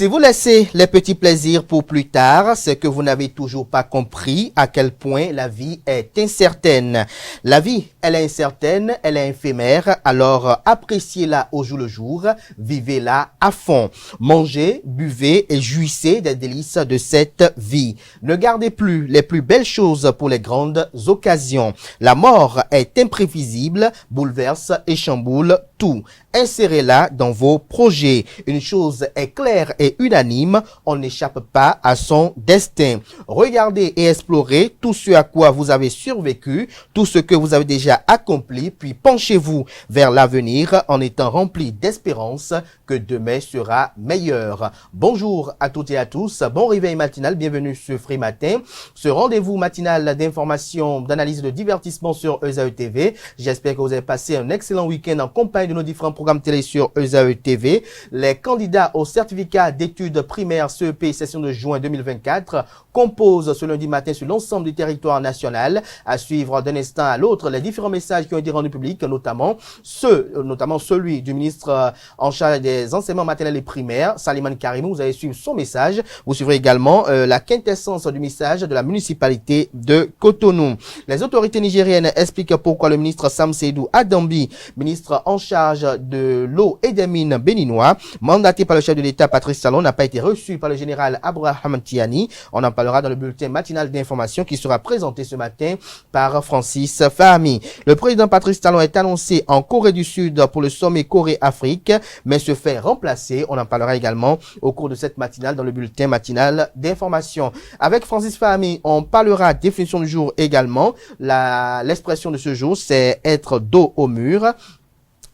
Si vous laissez les petits plaisirs pour plus tard, c'est que vous n'avez toujours pas compris à quel point la vie est incertaine. La vie, elle est incertaine, elle est éphémère, alors appréciez-la au jour le jour, vivez-la à fond. Mangez, buvez et jouissez des délices de cette vie. Ne gardez plus les plus belles choses pour les grandes occasions. La mort est imprévisible, bouleverse et chamboule tout. Insérez-la dans vos projets. Une chose est claire et unanime, on n'échappe pas à son destin. Regardez et explorez tout ce à quoi vous avez survécu, tout ce que vous avez déjà accompli, puis penchez-vous vers l'avenir en étant rempli d'espérance que demain sera meilleur. Bonjour à toutes et à tous, bon réveil matinal, bienvenue sur Free Matin, ce rendez-vous matinal d'information, d'analyse et de divertissement sur ESAE TV. J'espère que vous avez passé un excellent week-end en compagnie de nos différents programmes télé sur ESAE TV. Les candidats au certificat d'études primaires CEP session de juin 2024 composent ce lundi matin sur l'ensemble du territoire national. À suivre d'un instant à l'autre les différents messages qui ont été rendus publics, notamment celui du ministre en charge des enseignements maternels et primaires, Salimane Karimou. Vous allez suivre son message. Vous suivrez également la quintessence du message de la municipalité de Cotonou. Les autorités nigériennes expliquent pourquoi le ministre Sam Seydou Adambi, ministre en charge de l'eau et des mines béninois, mandaté par le chef de l'État Patrice Talon, n'a pas été reçu par le général Abraham Tiani. On en parlera dans le bulletin matinal d'information qui sera présenté ce matin par Francis Fahmi. Le président Patrice Talon est annoncé en Corée du Sud pour le sommet Corée-Afrique, mais se fait remplacer. On en parlera également au cours de cette matinale dans le bulletin matinal d'information. Avec Francis Fahmi, on parlera définition du jour également. L'expression de ce jour, c'est être dos au mur.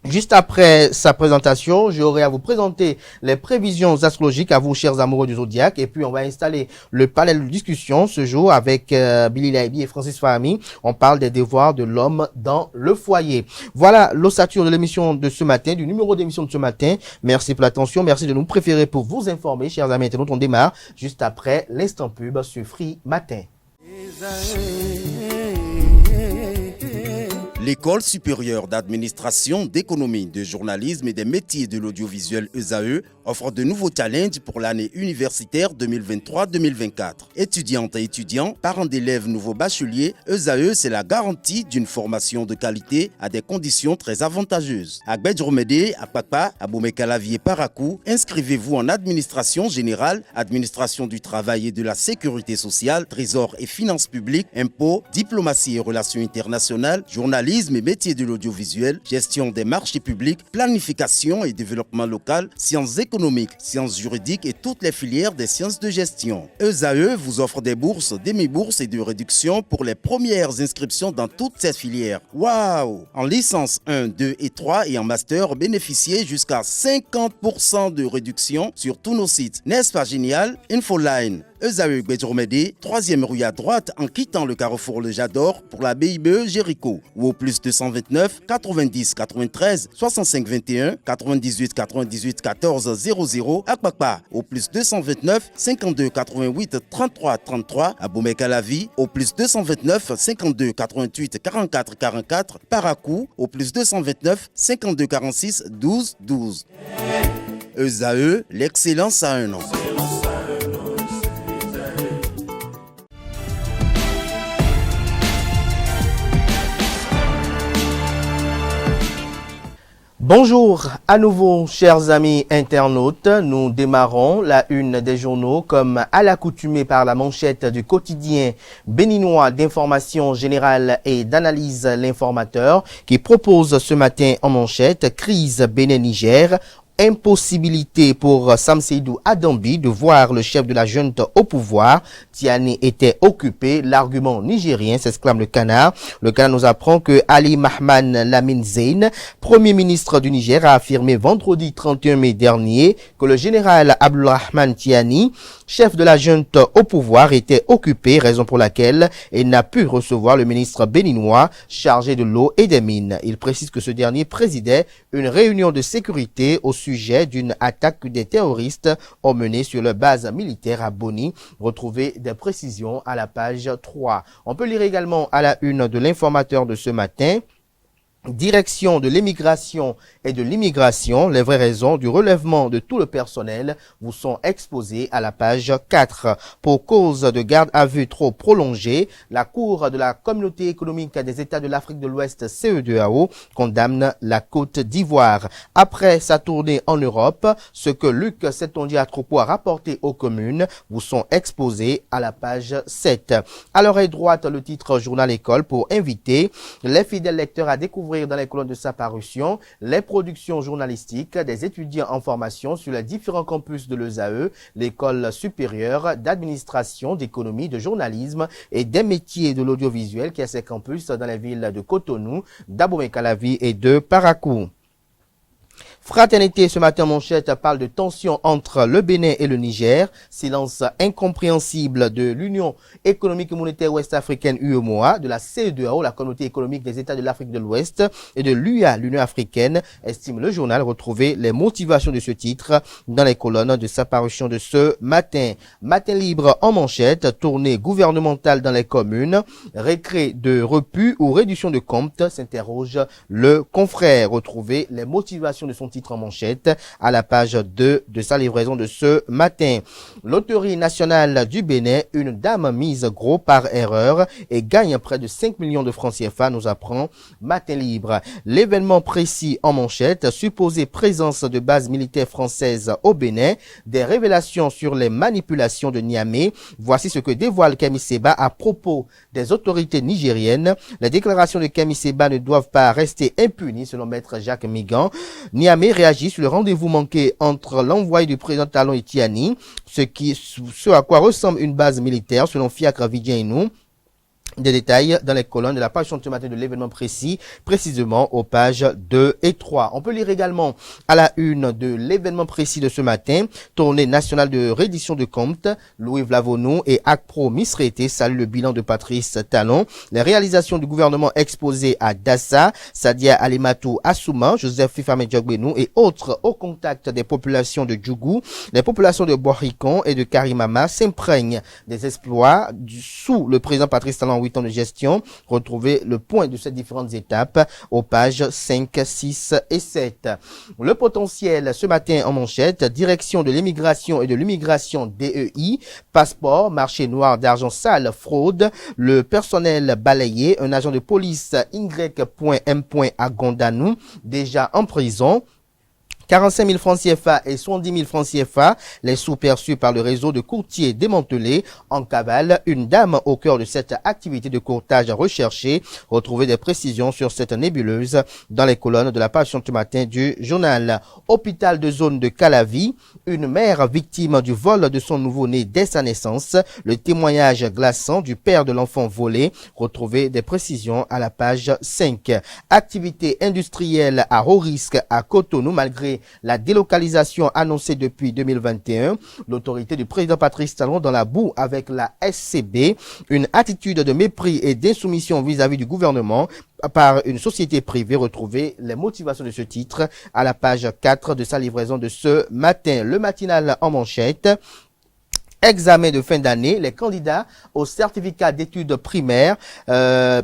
Juste après sa présentation, j'aurai à vous présenter les prévisions astrologiques à vous, chers amoureux du zodiaque. Et puis, on va installer le panel de discussion ce jour avec Billy Laibi et Francis Fahmi. On parle des devoirs de l'homme dans le foyer. Voilà l'ossature de l'émission de ce matin, du numéro d'émission de ce matin. Merci pour l'attention. Merci de nous préférer pour vous informer, chers amis internautes. On démarre juste après l'instant pub sur Free Matin. L'École supérieure d'administration, d'économie, de journalisme et des métiers de l'audiovisuel ESAE offre de nouveaux challenges pour l'année universitaire 2023-2024. Étudiantes et étudiants, parents d'élèves nouveaux bacheliers, ESAE, c'est la garantie d'une formation de qualité à des conditions très avantageuses. À Gbedjromede, à Papa, à Boumekalavi et Parakou, inscrivez-vous en administration générale, administration du travail et de la sécurité sociale, trésor et finances publiques, impôts, diplomatie et relations internationales, journalisme et métiers de l'audiovisuel, gestion des marchés publics, planification et développement local, sciences économiques, sciences juridiques et toutes les filières des sciences de gestion. ESAE vous offre des bourses, demi-bourses et de réductions pour les premières inscriptions dans toutes ces filières. Waouh! En licence 1, 2 et 3 et en master, bénéficiez jusqu'à 50% de réduction sur tous nos sites. N'est-ce pas génial? Infoline. ESAE Gbedjromede, 3e rue à droite en quittant le carrefour Le Jador pour la BIBE Jéricho ou au plus 229 90 93 65 21 98 98 14 00 à Kpakpa au plus 229 52 88 33 33 à Boumekalavi au plus 229 52 88 44 44 Parakou au plus 229 52 46 12 12. ESAE, l'excellence à un an. Bonjour à nouveau, chers amis internautes. Nous démarrons la une des journaux comme à l'accoutumée par la manchette du quotidien béninois d'information générale et d'analyse L'Informateur qui propose ce matin en manchette crise Bénin-Niger. Impossibilité pour Sam Seydou Adambi de voir le chef de la junte au pouvoir. Tiani était occupé. L'argument nigérien, s'exclame le Canard. Le Canard nous apprend que Ali Mahman Lamine Zeyn, premier ministre du Niger, a affirmé vendredi 31 mai dernier que le général Abdulrahman Tiani, chef de la junte au pouvoir, était occupé, raison pour laquelle il n'a pu recevoir le ministre béninois chargé de l'eau et des mines. Il précise que ce dernier présidait une réunion de sécurité au sujet d'une attaque que des terroristes ont menée sur leur base militaire à Boni. Retrouvez des précisions à la page 3. On peut lire également à la une de l'Informateur de ce matin Direction de l'émigration et de l'immigration, les vraies raisons du relèvement de tout le personnel vous sont exposées à la page 4. Pour cause de garde à vue trop prolongée, la Cour de la Communauté économique des États de l'Afrique de l'Ouest, CEDEAO, condamne la Côte d'Ivoire. Après sa tournée en Europe, ce que Luc Setonji-Atropo a rapporté aux communes vous sont exposés à la page 7. À l'oreille droite, le titre Journal École pour inviter les fidèles lecteurs à découvrir dans les colonnes de sa parution les productions journalistiques des étudiants en formation sur les différents campus de l'ESAE, l'école supérieure d'administration, d'économie, de journalisme et des métiers de l'audiovisuel qui a ses campus dans les villes de Cotonou, d'Abomey-Calavi et de Parakou. Fraternité, ce matin, manchette parle de tension entre le Bénin et le Niger. Silence incompréhensible de l'Union économique et monétaire ouest-africaine UEMOA, de la CEDEAO, la communauté économique des États de l'Afrique de l'Ouest, et de l'UA, l'Union africaine, estime le journal. Retrouver les motivations de ce titre dans les colonnes de sa parution de ce matin. Matin libre en manchette, tournée gouvernementale dans les communes, récré de repu ou réduction de compte, s'interroge le confrère. Retrouver les motivations de son titre en manchette à la page 2 de sa livraison de ce matin. Loterie nationale du Bénin, une dame mise gros par erreur et gagne près de 5 millions de francs CFA, nous apprend Matin Libre. L'événement précis en manchette, supposée présence de bases militaires françaises au Bénin, des révélations sur les manipulations de Niamey. Voici ce que dévoile Kemi Seba à propos des autorités nigériennes. Les déclarations de Kemi Seba ne doivent pas rester impunies selon maître Jacques Migan. Niamey réagit sur le rendez-vous manqué entre l'envoyé du président Talon et Tiani, ce à quoi ressemble une base militaire selon Fiacre Vidjainou. Des détails dans les colonnes de la page de ce matin de l'événement précis, précisément aux pages 2 et 3. On peut lire également à la une de l'événement précis de ce matin, tournée nationale de reddition de comptes, Louis Vlavonou et ACPRO Misrété saluent le bilan de Patrice Talon, les réalisations du gouvernement exposées à Dassa, Sadia Alimatou Assouma, Joseph Fifame Djogbenou et autres au contact des populations de Djougou. Les populations de Boiricon et de Karimama s'imprègnent des exploits sous le président Patrice Talon 8 ans de gestion. Retrouvez le point de ces différentes étapes aux pages 5, 6 et 7. Le potentiel ce matin en manchette, direction de l'immigration et de l'immigration DEI, passeport, marché noir d'argent sale, fraude, le personnel balayé, un agent de police Y.M. à Gondanou, déjà en prison. 45 000 francs CFA et 70 000 francs CFA, les sous perçus par le réseau de courtiers démantelés en cavale. Une dame au cœur de cette activité de courtage recherchée. Retrouvez des précisions sur cette nébuleuse dans les colonnes de la page ce matin du journal. Hôpital de zone de Calavi, une mère victime du vol de son nouveau-né dès sa naissance. Le témoignage glaçant du père de l'enfant volé. Retrouvez des précisions à la page 5. Activité industrielle à haut risque à Cotonou malgré la délocalisation annoncée depuis 2021, l'autorité du président Patrice Talon dans la boue avec la SCB, une attitude de mépris et d'insoumission vis-à-vis du gouvernement par une société privée. Retrouvez les motivations de ce titre à la page 4 de sa livraison de ce matin. Le matinal en manchette. Examen de fin d'année, les candidats au certificat d'études primaires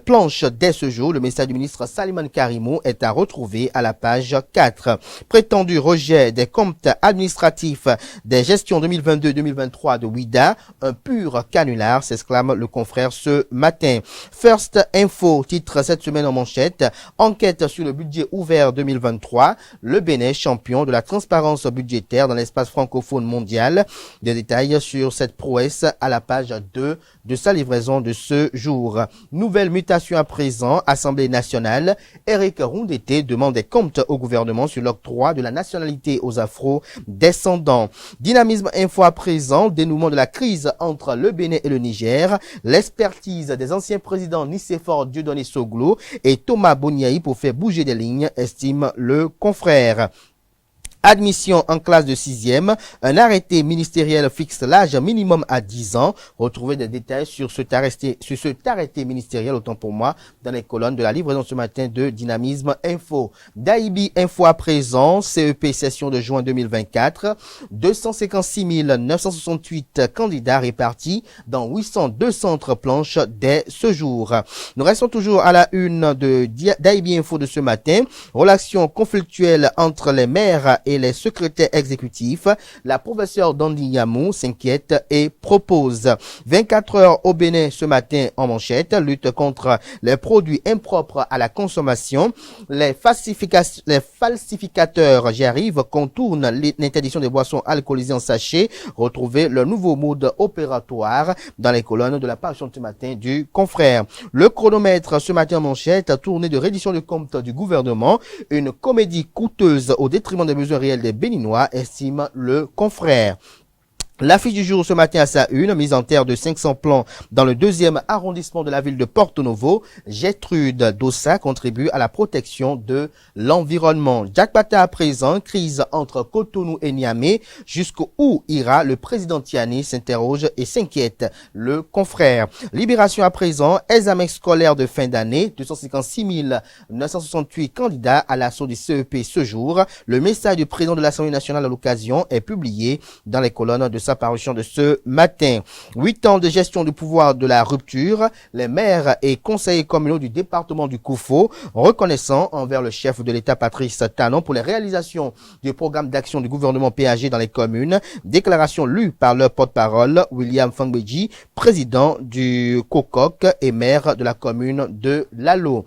planchent dès ce jour. Le message du ministre Saliman Karimou est à retrouver à la page 4. Prétendu rejet des comptes administratifs des gestions 2022-2023 de WIDA, un pur canular, s'exclame le confrère ce matin. First Info titre cette semaine en manchette, enquête sur le budget ouvert 2023, le Bénin champion de la transparence budgétaire dans l'espace francophone mondial. Des détails sur cette prouesse à la page 2 de sa livraison de ce jour. Nouvelle mutation à présent, Assemblée nationale. Eric Roundete demande des comptes au gouvernement sur l'octroi de la nationalité aux Afro-descendants. Dynamisme info à présent, dénouement de la crise entre le Bénin et le Niger. L'expertise des anciens présidents Nicéphore Dieudonné Soglo et Thomas Boniaï pour faire bouger des lignes, estime le confrère. Admission en classe de 6e, un arrêté ministériel fixe l'âge minimum à 10 ans. Retrouvez des détails sur cet arrêté ministériel, autant pour moi, dans les colonnes de la livraison ce matin de Dynamisme Info. Daibi Info à présent, CEP session de juin 2024, 256 968 candidats répartis dans 802 centres planches dès ce jour. Nous restons toujours à la une de Daibi Info de ce matin. Relations conflictuelles entre les maires et les secrétaires exécutifs. La professeure Dandy Yamou s'inquiète et propose 24 heures au Bénin ce matin en manchette, lutte contre les produits impropres à la consommation. Les falsificateurs, j'y arrive, contournent l'interdiction des boissons alcoolisées en sachet. Retrouvez le nouveau mode opératoire dans les colonnes de la page ce matin du confrère. Le chronomètre ce matin en manchette, tournée de reddition de compte du gouvernement, une comédie coûteuse au détriment des besoins réels des Béninois, estime le confrère. L'affiche du jour ce matin à sa une, mise en terre de 500 plants dans le 2e arrondissement de la ville de Porto Novo. Gertrude Dossa contribue à la protection de l'environnement. Jack Bata à présent, crise entre Cotonou et Niamey. Jusqu'où ira le président Tiani s'interroge et s'inquiète le confrère. Libération à présent, examen scolaire de fin d'année, 256 968 candidats à l'assaut du CEP ce jour. Le message du président de l'Assemblée nationale à l'occasion est publié dans les colonnes de sa parution de ce matin. 8 ans de gestion du pouvoir de la rupture, les maires et conseillers communaux du département du Koufo reconnaissant envers le chef de l'État Patrice Talon pour les réalisations du programme d'action du gouvernement PAG dans les communes. Déclaration lue par leur porte-parole William Fangbeji, président du COCOC et maire de la commune de Lalo.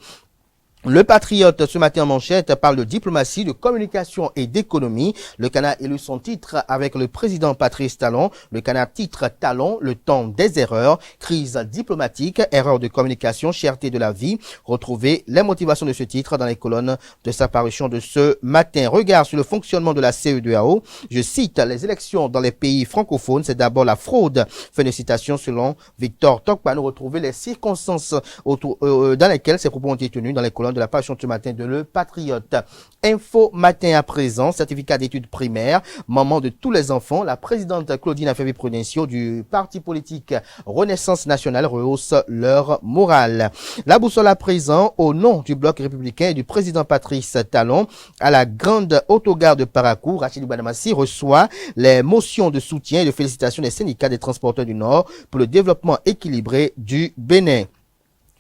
Le Patriote, ce matin en manchette, parle de diplomatie, de communication et d'économie. Le Canard élu son titre avec le président Patrice Talon. Le Canard titre Talon, le temps des erreurs, crise diplomatique, erreur de communication, cherté de la vie. Retrouvez les motivations de ce titre dans les colonnes de sa parution de ce matin. Regard sur le fonctionnement de la CEDEAO. Je cite, les élections dans les pays francophones, c'est d'abord la fraude. Fin de citation selon Victor Tokpa. Nous retrouvons les circonstances dans lesquelles ces propos ont été tenus dans les colonnes de la page ce matin de Le Patriote. Info matin à présent, certificat d'études primaires, maman de tous les enfants, la présidente Claudine Affaire-Prudencio du parti politique Renaissance Nationale rehausse leur morale. La boussole à présent, au nom du bloc républicain et du président Patrice Talon, à la grande autogare de Parakou, Rachid Badamassi reçoit les motions de soutien et de félicitations des syndicats des transporteurs du Nord pour le développement équilibré du Bénin.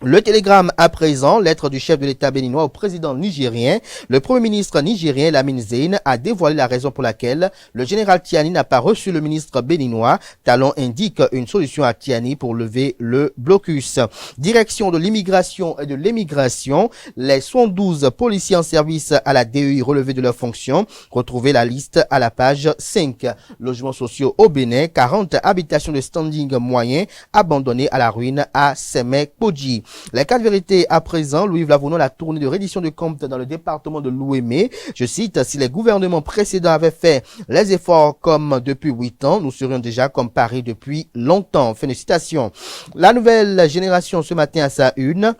Le télégramme à présent, lettre du chef de l'État béninois au président nigérien. Le premier ministre nigérien Lamine Zein a dévoilé la raison pour laquelle le général Tiani n'a pas reçu le ministre béninois. Talon indique une solution à Tiani pour lever le blocus. Direction de l'immigration et de l'émigration. Les 72 policiers en service à la DEI relevés de leurs fonctions. Retrouvez la liste à la page 5. Logements sociaux au Bénin, 40 habitations de standing moyen abandonnées à la ruine à Semek-Podji. Les 4 vérités à présent, Louis Vlavounon, la tournée de reddition de comptes dans le département de l'Ouémé. Je cite, si les gouvernements précédents avaient fait les efforts comme depuis 8 ans, nous serions déjà comme Paris depuis longtemps. Fin de citation. La nouvelle génération ce matin à sa une.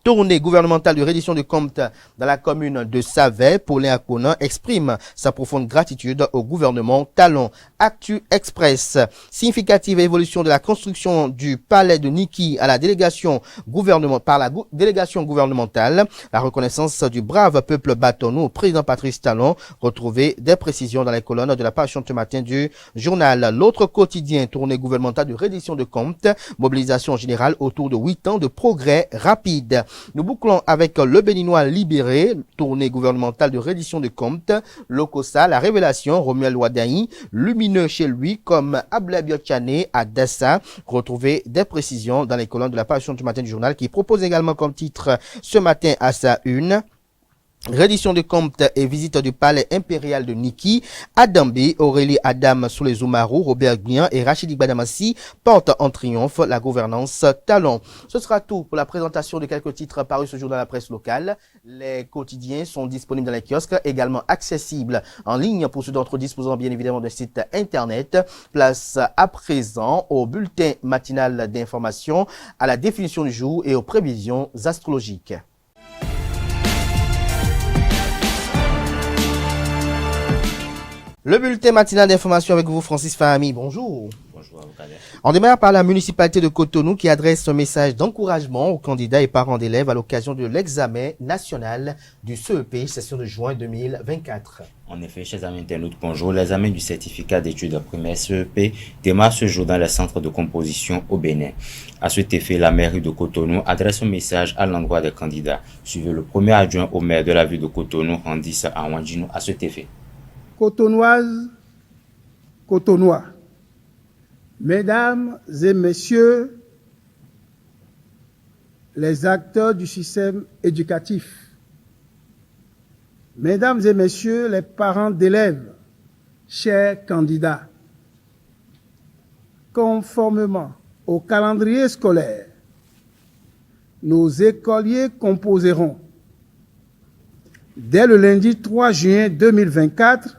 Tournée gouvernementale de reddition de comptes dans la commune de Savet, Paulin Akonan exprime sa profonde gratitude au gouvernement Talon. Actu Express, significative évolution de la construction du palais de Niki à la délégation par la délégation gouvernementale, la reconnaissance du brave peuple bâtonnou au président Patrice Talon. Retrouvez des précisions dans les colonnes de la page ce matin du journal. L'autre quotidien, tournée gouvernementale de reddition de comptes, mobilisation générale autour de 8 ans de progrès rapide. Nous bouclons avec le Béninois libéré, tournée gouvernementale de reddition de comptes, Lokosa, la révélation, Romuald Wadaï, lumineux chez lui comme Ablabiochane à Dassa. Retrouvez des précisions dans les colonnes de la page du matin du journal qui propose également comme titre ce matin à sa une. Reddition de comptes et visite du palais impérial de Niki, Adambi, Aurélie Adam sous les Oumarou, Robert Guian et Rachidi Badamassi portent en triomphe la gouvernance Talon. Ce sera tout pour la présentation de quelques titres parus ce jour dans la presse locale. Les quotidiens sont disponibles dans les kiosques, également accessibles en ligne pour ceux d'entre eux disposant bien évidemment d'un site internet. Place à présent au bulletin matinal d'information, à la définition du jour et aux prévisions astrologiques. Le bulletin matinal d'information avec vous, Francis Fahami. Bonjour. Bonjour, Kader. On démarre par la municipalité de Cotonou qui adresse un message d'encouragement aux candidats et parents d'élèves à l'occasion de l'examen national du CEP, session de juin 2024. En effet, chers amis internautes, bonjour. L'examen du certificat d'études primaires CEP démarre ce jour dans le centre de composition au Bénin. À cet effet, la mairie de Cotonou adresse un message à l'endroit des candidats. Suivez le premier adjoint au maire de la ville de Cotonou, Randis Awanjino, à cet effet. Cotonoises, Cotonois, mesdames et messieurs les acteurs du système éducatif, mesdames et messieurs les parents d'élèves, chers candidats, conformément au calendrier scolaire, nos écoliers composeront dès le lundi 3 juin 2024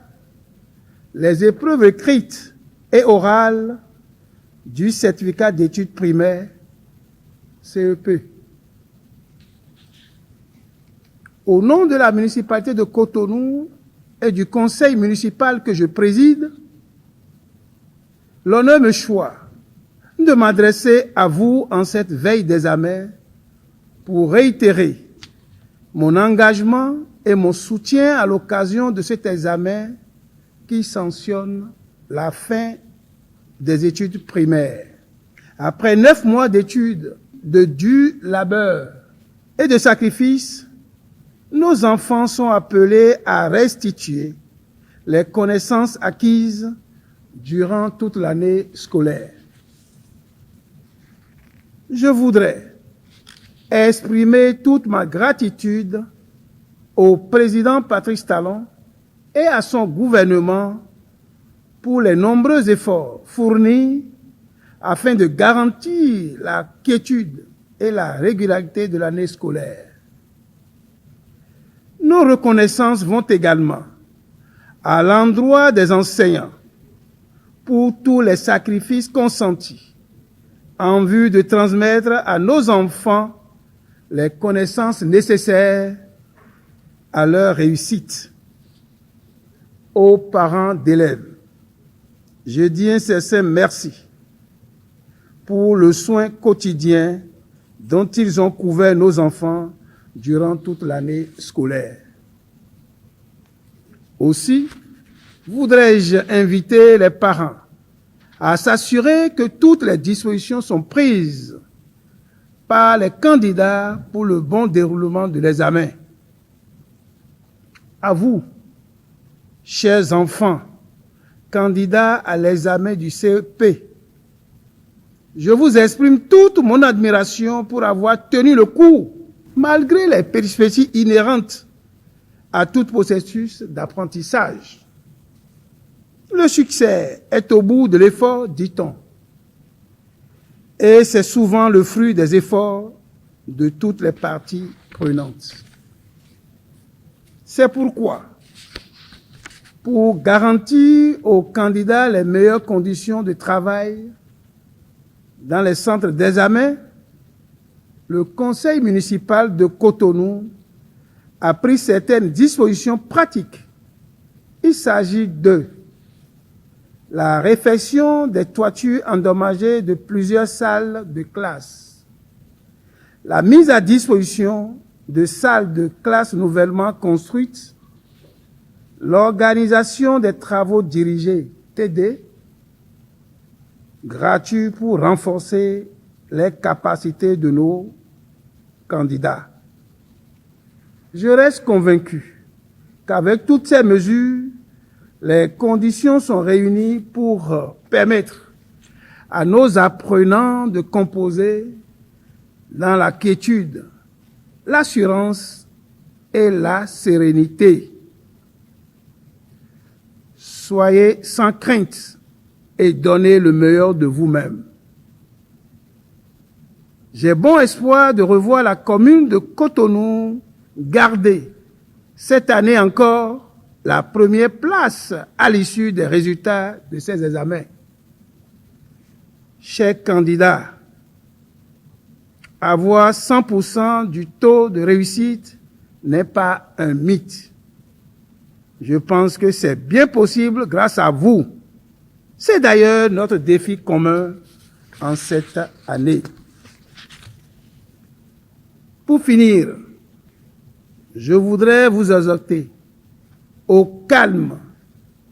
les épreuves écrites et orales du certificat d'études primaires CEP. Au nom de la municipalité de Cotonou et du conseil municipal que je préside, l'honneur me choisit de m'adresser à vous en cette veille d'examen pour réitérer mon engagement et mon soutien à l'occasion de cet examen qui sanctionne la fin des études primaires. Après 9 mois d'études, de dur labeur et de sacrifices, nos enfants sont appelés à restituer les connaissances acquises durant toute l'année scolaire. Je voudrais exprimer toute ma gratitude au président Patrice Talon et à son gouvernement pour les nombreux efforts fournis afin de garantir la quiétude et la régularité de l'année scolaire. Nos reconnaissances vont également à l'endroit des enseignants pour tous les sacrifices consentis en vue de transmettre à nos enfants les connaissances nécessaires à leur réussite. Aux parents d'élèves, je dis un sincère merci pour le soin quotidien dont ils ont couvert nos enfants durant toute l'année scolaire. Aussi, voudrais-je inviter les parents à s'assurer que toutes les dispositions sont prises par les candidats pour le bon déroulement de l'examen. À vous, chers enfants, candidats à l'examen du CEP, je vous exprime toute mon admiration pour avoir tenu le coup, malgré les péripéties inhérentes à tout processus d'apprentissage. Le succès est au bout de l'effort, dit-on, et c'est souvent le fruit des efforts de toutes les parties prenantes. C'est pourquoi, pour garantir aux candidats les meilleures conditions de travail dans les centres d'examen, le conseil municipal de Cotonou a pris certaines dispositions pratiques. Il s'agit de la réfection des toitures endommagées de plusieurs salles de classe, la mise à disposition de salles de classe nouvellement construites, l'organisation des travaux dirigés TD, gratuits pour renforcer les capacités de nos candidats. Je reste convaincu qu'avec toutes ces mesures, les conditions sont réunies pour permettre à nos apprenants de composer dans la quiétude, l'assurance et la sérénité. Soyez sans crainte et donnez le meilleur de vous-même. J'ai bon espoir de revoir la commune de Cotonou garder cette année encore la première place à l'issue des résultats de ces examens. Chers candidats, avoir 100% du taux de réussite n'est pas un mythe. Je pense que c'est bien possible grâce à vous. C'est d'ailleurs notre défi commun en cette année. Pour finir, je voudrais vous exhorter au calme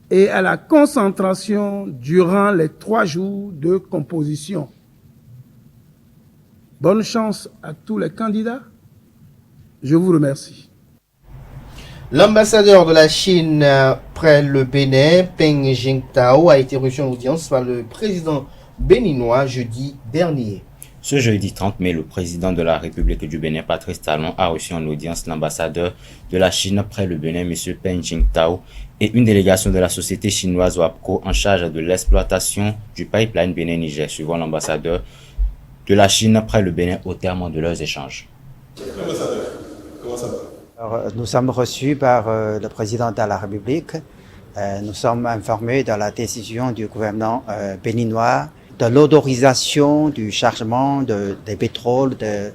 et à la concentration durant les 3 jours de composition. Bonne chance à tous les candidats. Je vous remercie. L'ambassadeur de la Chine près le Bénin, Peng Jingtao, a été reçu en audience par le président béninois jeudi dernier. Ce jeudi 30 mai, le président de la République du Bénin, Patrice Talon, a reçu en audience l'ambassadeur de la Chine près le Bénin, M. Peng Jingtao, et une délégation de la société chinoise WAPCO en charge de l'exploitation du pipeline Bénin-Niger, suivant l'ambassadeur de la Chine près le Bénin au terme de leurs échanges. L'ambassadeur, comment ça va? Alors, nous sommes reçus par le président de la République. Nous sommes informés de la décision du gouvernement béninois de l'autorisation du chargement des pétroles de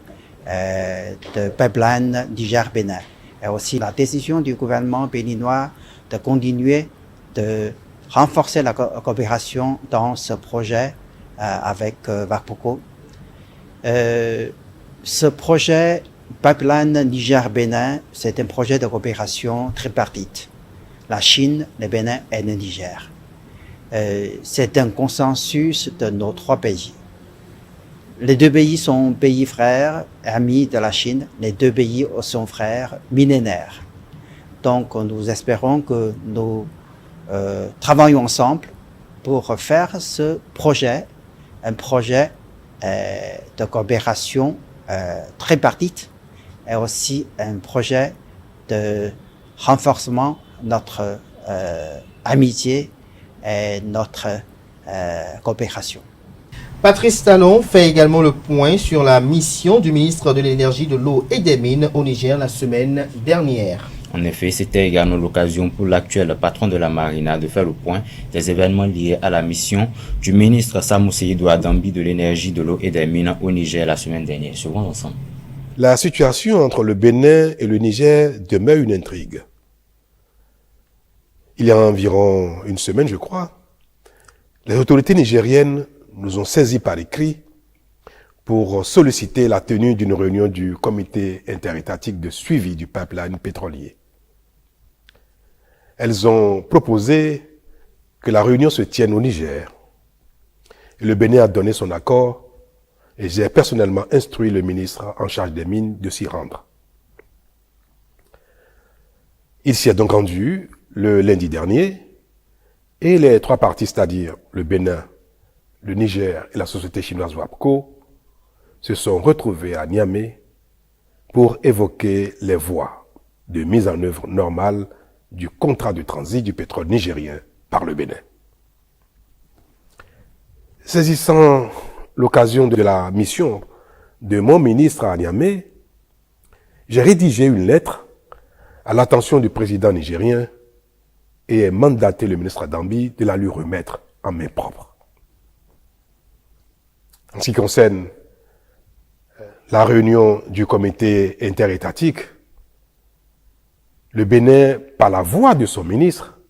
pipeline Niger-Bénin. Et aussi la décision du gouvernement béninois de continuer de renforcer la coopération dans ce projet avec WAPCO. Ce projet pipeline Niger-Bénin, c'est un projet de coopération tripartite. La Chine, le Bénin et le Niger. C'est un consensus de nos 3 pays. Les 2 pays sont pays frères, amis de la Chine. Les 2 pays sont frères millénaires. Donc, nous espérons que nous travaillons ensemble pour faire ce projet, un projet de coopération tripartite et aussi un projet de renforcement de notre amitié et notre coopération. Patrice Talon fait également le point sur la mission du ministre de l'Énergie, de l'Eau et des Mines au Niger la semaine dernière. En effet, c'était également l'occasion pour l'actuel patron de la Marina de faire le point des événements liés à la mission du ministre Samou Seydou Adambi de l'Énergie, de l'Eau et des Mines au Niger la semaine dernière. Suivons ensemble. La situation entre le Bénin et le Niger demeure une intrigue. Il y a environ une semaine, je crois, les autorités nigériennes nous ont saisis par écrit pour solliciter la tenue d'une réunion du comité interétatique de suivi du pipeline pétrolier. Elles ont proposé que la réunion se tienne au Niger. Et le Bénin a donné son accord et j'ai personnellement instruit le ministre en charge des mines de s'y rendre. Il s'y est donc rendu le lundi dernier et les 3 parties, c'est-à-dire le Bénin, le Niger et la société chinoise WAPCO, se sont retrouvés à Niamey pour évoquer les voies de mise en œuvre normale du contrat de transit du pétrole nigérien par le Bénin. Saisissant l'occasion de la mission de mon ministre à Niamey, j'ai rédigé une lettre à l'attention du président nigérien et ai mandaté le ministre Adambi de la lui remettre en main propre. En ce qui concerne la réunion du comité interétatique, le Bénin, par la voix de son ministre,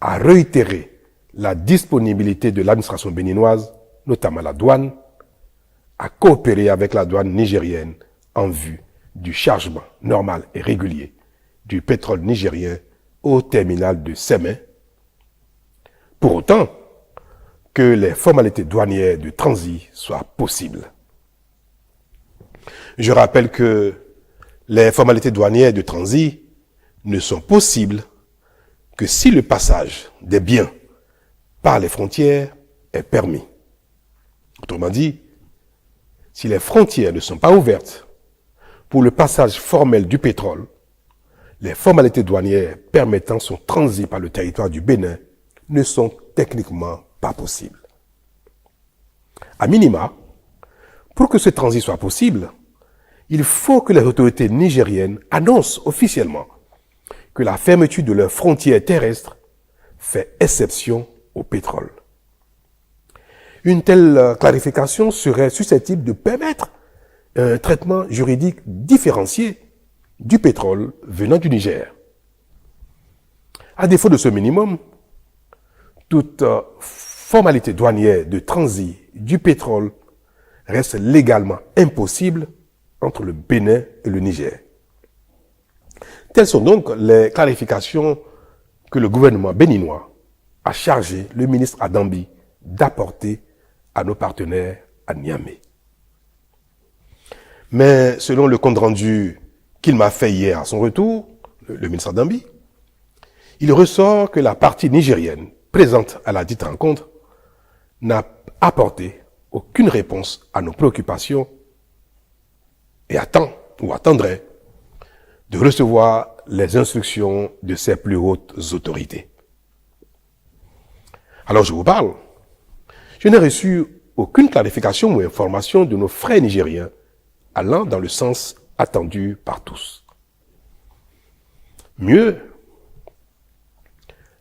a réitéré la disponibilité de l'administration béninoise, notamment la douane, à coopérer avec la douane nigérienne en vue du chargement normal et régulier du pétrole nigérien au terminal de Sémé, pour autant que les formalités douanières de transit soient possibles. Je rappelle que les formalités douanières de transit ne sont possibles que si le passage des biens par les frontières est permis. Autrement dit, si les frontières ne sont pas ouvertes pour le passage formel du pétrole, les formalités douanières permettant son transit par le territoire du Bénin ne sont techniquement pas possibles. À minima, pour que ce transit soit possible, il faut que les autorités nigériennes annoncent officiellement que la fermeture de leurs frontières terrestres fait exception au pétrole. Une telle clarification serait susceptible de permettre un traitement juridique différencié du pétrole venant du Niger. À défaut de ce minimum, toute formalité douanière de transit du pétrole reste légalement impossible entre le Bénin et le Niger. Telles sont donc les clarifications que le gouvernement béninois a chargé le ministre Adambi d'apporter à nos partenaires à Niamey. Mais selon le compte rendu qu'il m'a fait hier à son retour, le ministre Adambi, il ressort que la partie nigérienne présente à la dite rencontre n'a apporté aucune réponse à nos préoccupations et attend ou attendrait de recevoir les instructions de ses plus hautes autorités. Alors je vous parle. Je n'ai reçu aucune clarification ou information de nos frères nigériens allant dans le sens attendu par tous. Mieux,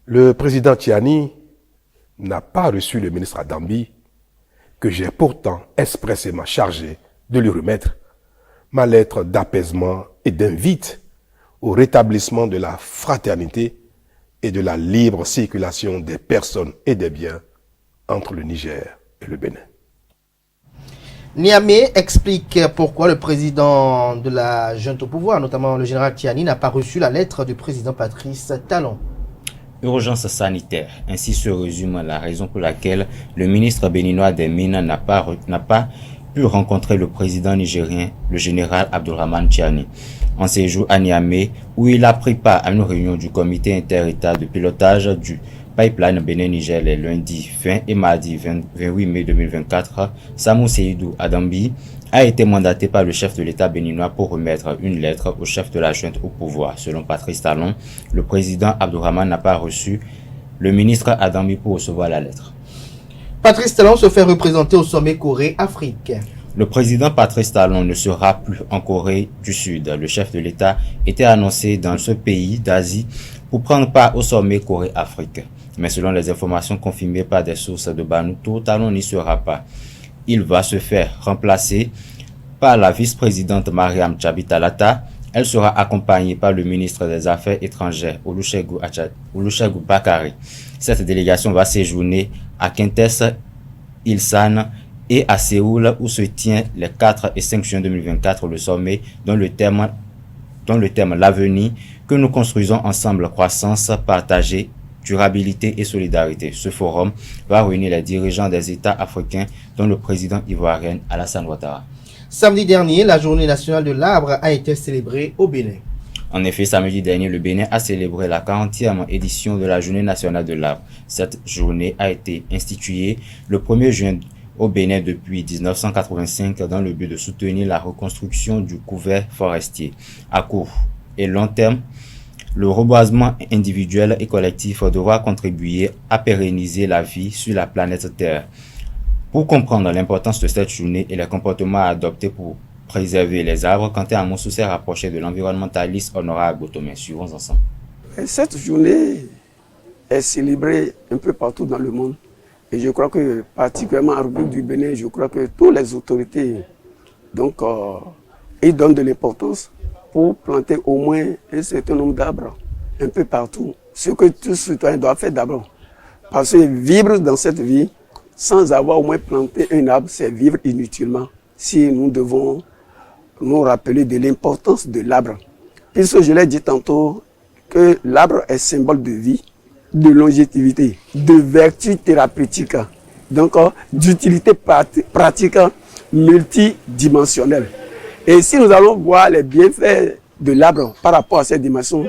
le président Tiani n'a pas reçu le ministre Adambi, que j'ai pourtant expressément chargé de lui remettre ma lettre d'apaisement et d'invite au rétablissement de la fraternité et de la libre circulation des personnes et des biens entre le Niger et le Bénin. Niamey explique pourquoi le président de la junte au pouvoir, notamment le général Tiani, n'a pas reçu la lettre du président Patrice Talon. Urgence sanitaire. Ainsi se résume la raison pour laquelle le ministre béninois des Mines n'a pas pu rencontrer le président nigérien, le général Abdourahmane Tiani, en séjour à Niamey, où il a pris part à une réunion du comité inter-État de pilotage du pipeline Bénin-Niger les lundis 20 et mardi 28 mai 2024. Samou Seydou Adambi a été mandaté par le chef de l'État béninois pour remettre une lettre au chef de la junte au pouvoir. Selon Patrice Talon, le président Abdourahmane n'a pas reçu le ministre Adambi pour recevoir la lettre. Patrice Talon se fait représenter au sommet Corée-Afrique. Le président Patrice Talon ne sera plus en Corée du Sud. Le chef de l'État était annoncé dans ce pays d'Asie pour prendre part au sommet Corée-Afrique. Mais selon les informations confirmées par des sources de Banuto, Talon n'y sera pas. Il va se faire remplacer par la vice-présidente Mariam Tchabi-Talata. Elle sera accompagnée par le ministre des Affaires étrangères, Olusegun Bakari. Cette délégation va séjourner à Kinshasa, Ilsan et à Séoul, où se tient les 4 et 5 juin 2024 le sommet dont le thème l'avenir que nous construisons ensemble, croissance partagée, durabilité et solidarité. Ce forum va réunir les dirigeants des États africains, dont le président ivoirien Alassane Ouattara. Samedi dernier, la journée nationale de l'arbre a été célébrée au Bénin. En effet, samedi dernier, le Bénin a célébré la 40e édition de la journée nationale de l'arbre. Cette journée a été instituée le 1er juin au Bénin depuis 1985 dans le but de soutenir la reconstruction du couvert forestier. À court et long terme, le reboisement individuel et collectif devra contribuer à pérenniser la vie sur la planète Terre. Pour comprendre l'importance de cette journée et les comportements à adopter pour préserver les arbres, Quentin Amoussou s'est rapproché de l'environnementaliste Honorable Gotomé. Suivons ensemble. Cette journée est célébrée un peu partout dans le monde. Et je crois que, particulièrement en République du Bénin, je crois que toutes les autorités ils donnent de l'importance pour planter au moins un certain nombre d'arbres un peu partout. Ce que tout citoyen doit faire d'abord. Parce que vivre dans cette vie sans avoir au moins planté un arbre, c'est vivre inutilement. Si nous devons nous rappeler de l'importance de l'arbre. Puisque je l'ai dit tantôt que l'arbre est symbole de vie, de longévité, de vertu thérapeutique, donc d'utilité pratique multidimensionnelle. Et si nous allons voir les bienfaits de l'arbre par rapport à cette dimension,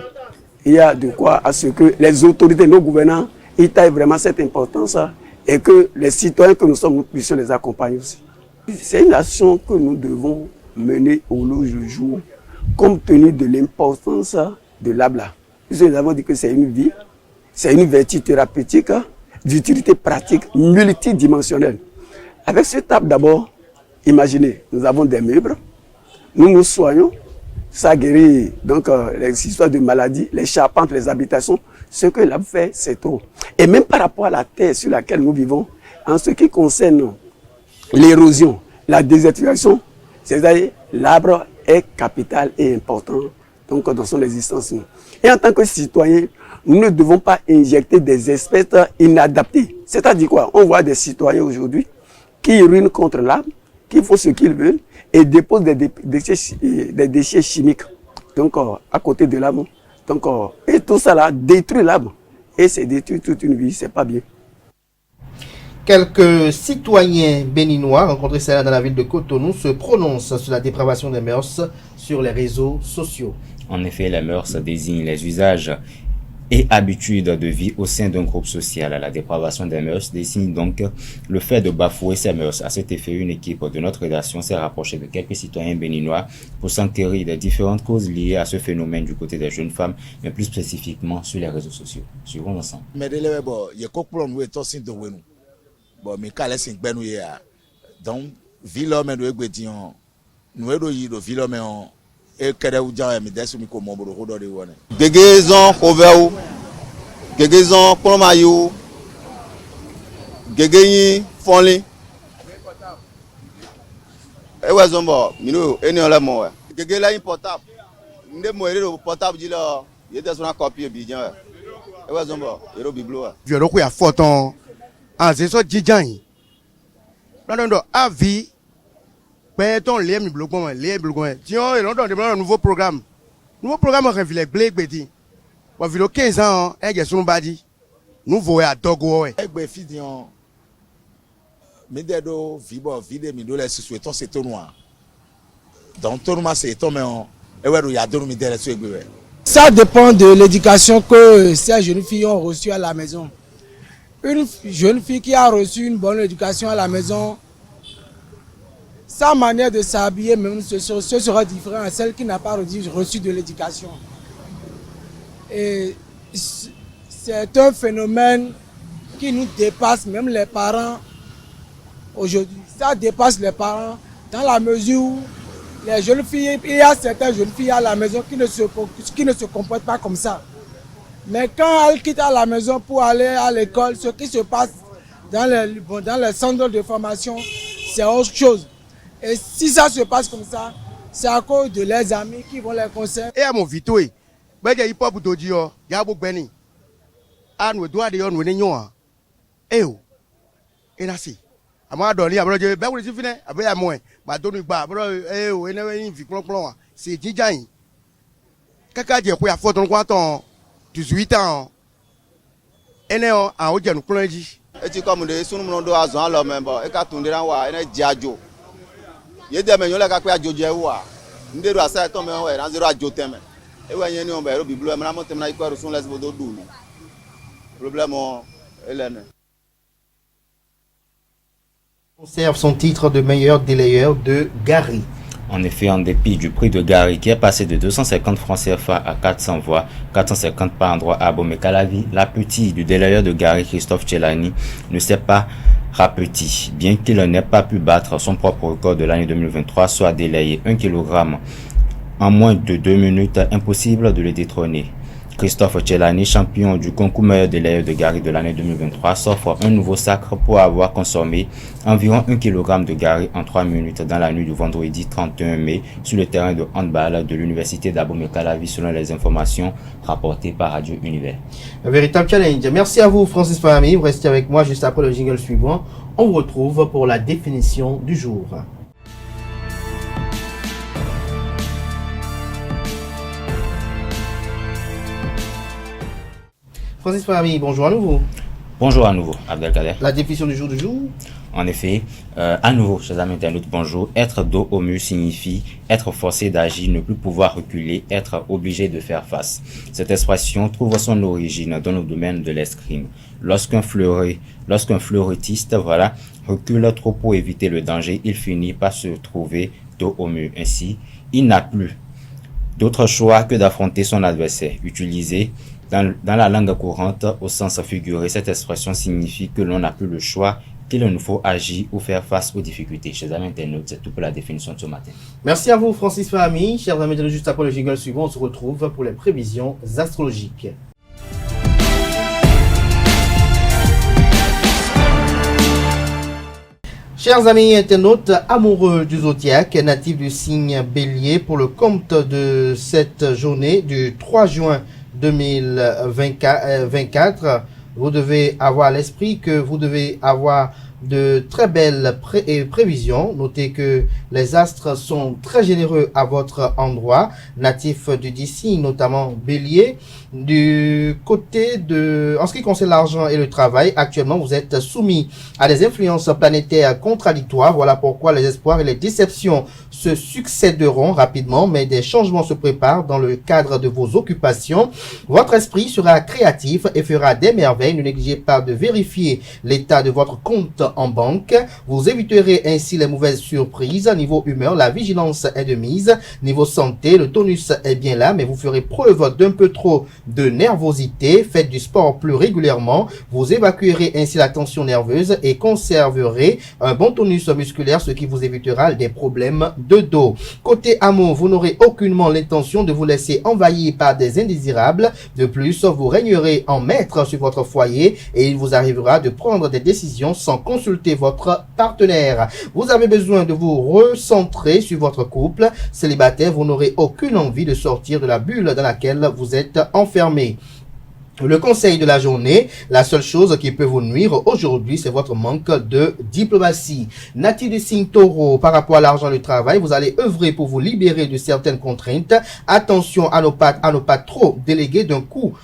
il y a de quoi à ce que les autorités, nos gouvernants, ils taillent vraiment cette importance et que les citoyens que nous sommes, nous puissions les accompagner aussi. C'est une action que nous devons mener au jour, compte tenu de l'importance de l'arbre. Puisque nous avons dit que c'est une vie, c'est une vertu thérapeutique, d'utilité pratique multidimensionnelle. Avec cet arbre d'abord, imaginez, nous avons des meubles, nous nous soignons, ça guérit donc les histoires de maladies, les charpentes, les habitations. Ce que l'arbre fait, c'est trop. Et même par rapport à la terre sur laquelle nous vivons, en ce qui concerne l'érosion, la désertification, c'est-à-dire l'arbre est capital et important donc dans son existence. Et en tant que citoyen, nous ne devons pas injecter des espèces inadaptées. C'est-à-dire quoi? On voit des citoyens aujourd'hui qui ruinent contre l'arbre, qui font ce qu'ils veulent et déposent des déchets chimiques donc, à côté de l'arbre. Donc, et tout ça là détruit l'arbre. Et c'est détruire toute une vie, c'est pas bien. Quelques citoyens béninois rencontrés dans la ville de Cotonou se prononcent sur la dépravation des mœurs sur les réseaux sociaux. En effet, les mœurs désignent les usages et habitudes de vie au sein d'un groupe social. La dépravation des mœurs désigne donc le fait de bafouer ces mœurs. À cet effet, une équipe de notre rédaction s'est rapprochée de quelques citoyens béninois pour s'enquérir des différentes causes liées à ce phénomène du côté des jeunes femmes, mais plus spécifiquement sur les réseaux sociaux. Suivons ensemble. Bon, mais quand les ben oui donc ville mais nous do ville mais on et kere u jan mi desu mi ko mo boro ko do de wona gegezon koveu gegezon plomayu gegeyin fonli e wa zombo mi no eni ola mo gege la portable nde mo ere portable di lo ye de so na copy bi jan e wa zombo ero biblo je ro ko ya photon c'est ça jijan non à vie ton lien mi bloquement lien bloquement tiens et on donne un nouveau programme révélé blé wa vilo 15 ans e je sunu badi nous voyons dogo e gbe fidion mi de do vibo vide mi do le susu eton c'est noir donc tout ma c'est eton mais on e we do ya do mi de le su gbe. Ça dépend de l'éducation que ces jeunes filles ont reçue à la maison. Une jeune fille qui a reçu une bonne éducation à la maison, sa manière de s'habiller même ce sera différent à celle qui n'a pas reçu de l'éducation. Et c'est un phénomène qui nous dépasse, même les parents aujourd'hui. Ça dépasse les parents dans la mesure où les jeunes filles, il y a certaines jeunes filles à la maison qui ne se comportent pas comme ça. Mais quand elles quittent à la maison pour aller à l'école, ce qui se passe dans les centres de formation, c'est autre chose. Et si ça se passe comme ça, c'est à cause de leurs amis qui vont les conseiller. Et à mon vito, il y a hip-hop d'audio, il y a beaucoup de béni. Ah, nous doit dire, nous n'ayons. Eh oh, et là si. À moi, donner, à moi, je vais vous dire, après à moi, ma donne pas, eh oh, et n'a rien vu, c'est Djidjaï. Kaka dit, quoi, faut ton quoi, 18 ans. Et là, en haut, nous plongeons. Et tu comme de sunu mondo azon alo member e ka tunde ran wa ene jajo ye de me yon le ka pe ajo je wa nderu asa to me wa ran zero ajo teme e wa yen ni on be ro biblu e mra mo tem na iko ro sun les bodo du problème elene Conserve son titre de meilleur délayeur de Gary. En effet, en dépit du prix de Gary qui est passé de 250 francs CFA à 400 voix, 450 par endroit à Abomey-Calavi, la petite du délayeur de Gary, Christophe Tchelani, ne s'est pas rapetit, bien qu'il n'ait pas pu battre son propre record de l'année 2023, soit délayer 1 kg en moins de 2 minutes, impossible de le détrôner. Christophe Tchelani, champion du concours meilleur délayeur de Gary de l'année 2023, s'offre un nouveau sacre pour avoir consommé environ 1 kg de Gary en 3 minutes dans la nuit du vendredi 31 mai sur le terrain de handball de l'université d'Abomey-Calavi selon les informations rapportées par Radio Univers. Un véritable challenge. Merci à vous Francis Fahmy. Vous restez avec moi juste après le jingle suivant. On vous retrouve pour la définition du jour. Francis Fahmy, bonjour à nouveau. Bonjour à nouveau, Abdelkader. La définition du jour En effet, à nouveau, chers amis internautes, bonjour. Être dos au mur signifie être forcé d'agir, ne plus pouvoir reculer, être obligé de faire face. Cette expression trouve son origine dans le domaine de l'escrime. Lorsqu'un fleurettiste, recule trop pour éviter le danger, il finit par se trouver dos au mur. Ainsi, il n'a plus d'autre choix que d'affronter son adversaire. Utilisé dans la langue courante, au sens figuré, cette expression signifie que l'on n'a plus le choix, qu'il nous faut agir ou faire face aux difficultés. Chers amis internautes, c'est tout pour la définition de ce matin. Merci à vous Francis Fahmy. Chers amis internautes, juste après le jingle suivant, on se retrouve pour les prévisions astrologiques. Chers amis internautes amoureux du zodiaque, natifs du signe Bélier, pour le compte de cette journée du 3 juin 2024, vous devez avoir à l'esprit que vous devez avoir de très belles prévisions. Notez que les astres sont très généreux à votre endroit, natifs du dit signe, notamment Bélier. Du côté de, en ce qui concerne l'argent et le travail, actuellement vous êtes soumis à des influences planétaires contradictoires. Voilà pourquoi les espoirs et les déceptions se succéderont rapidement, mais des changements se préparent dans le cadre de vos occupations. Votre esprit sera créatif et fera des merveilles. Ne négligez pas de vérifier l'état de votre compte en banque. Vous éviterez ainsi les mauvaises surprises. Niveau humeur, la vigilance est de mise. Niveau santé, le tonus est bien là, mais vous ferez preuve d'un peu trop de nervosité. Faites du sport plus régulièrement. Vous évacuerez ainsi la tension nerveuse et conserverez un bon tonus musculaire, ce qui vous évitera des problèmes de dos. Côté amour, vous n'aurez aucunement l'intention de vous laisser envahir par des indésirables. De plus, vous régnerez en maître sur votre foyer et il vous arrivera de prendre des décisions sans consulter votre partenaire. Vous avez besoin de vous recentrer sur votre couple. Célibataire, vous n'aurez aucune envie de sortir de la bulle dans laquelle vous êtes enfermé. Le conseil de la journée, la seule chose qui peut vous nuire aujourd'hui, c'est votre manque de diplomatie. Natif du signe Taureau, par rapport à l'argent et le travail, vous allez œuvrer pour vous libérer de certaines contraintes. Attention à ne pas trop déléguer d'un coup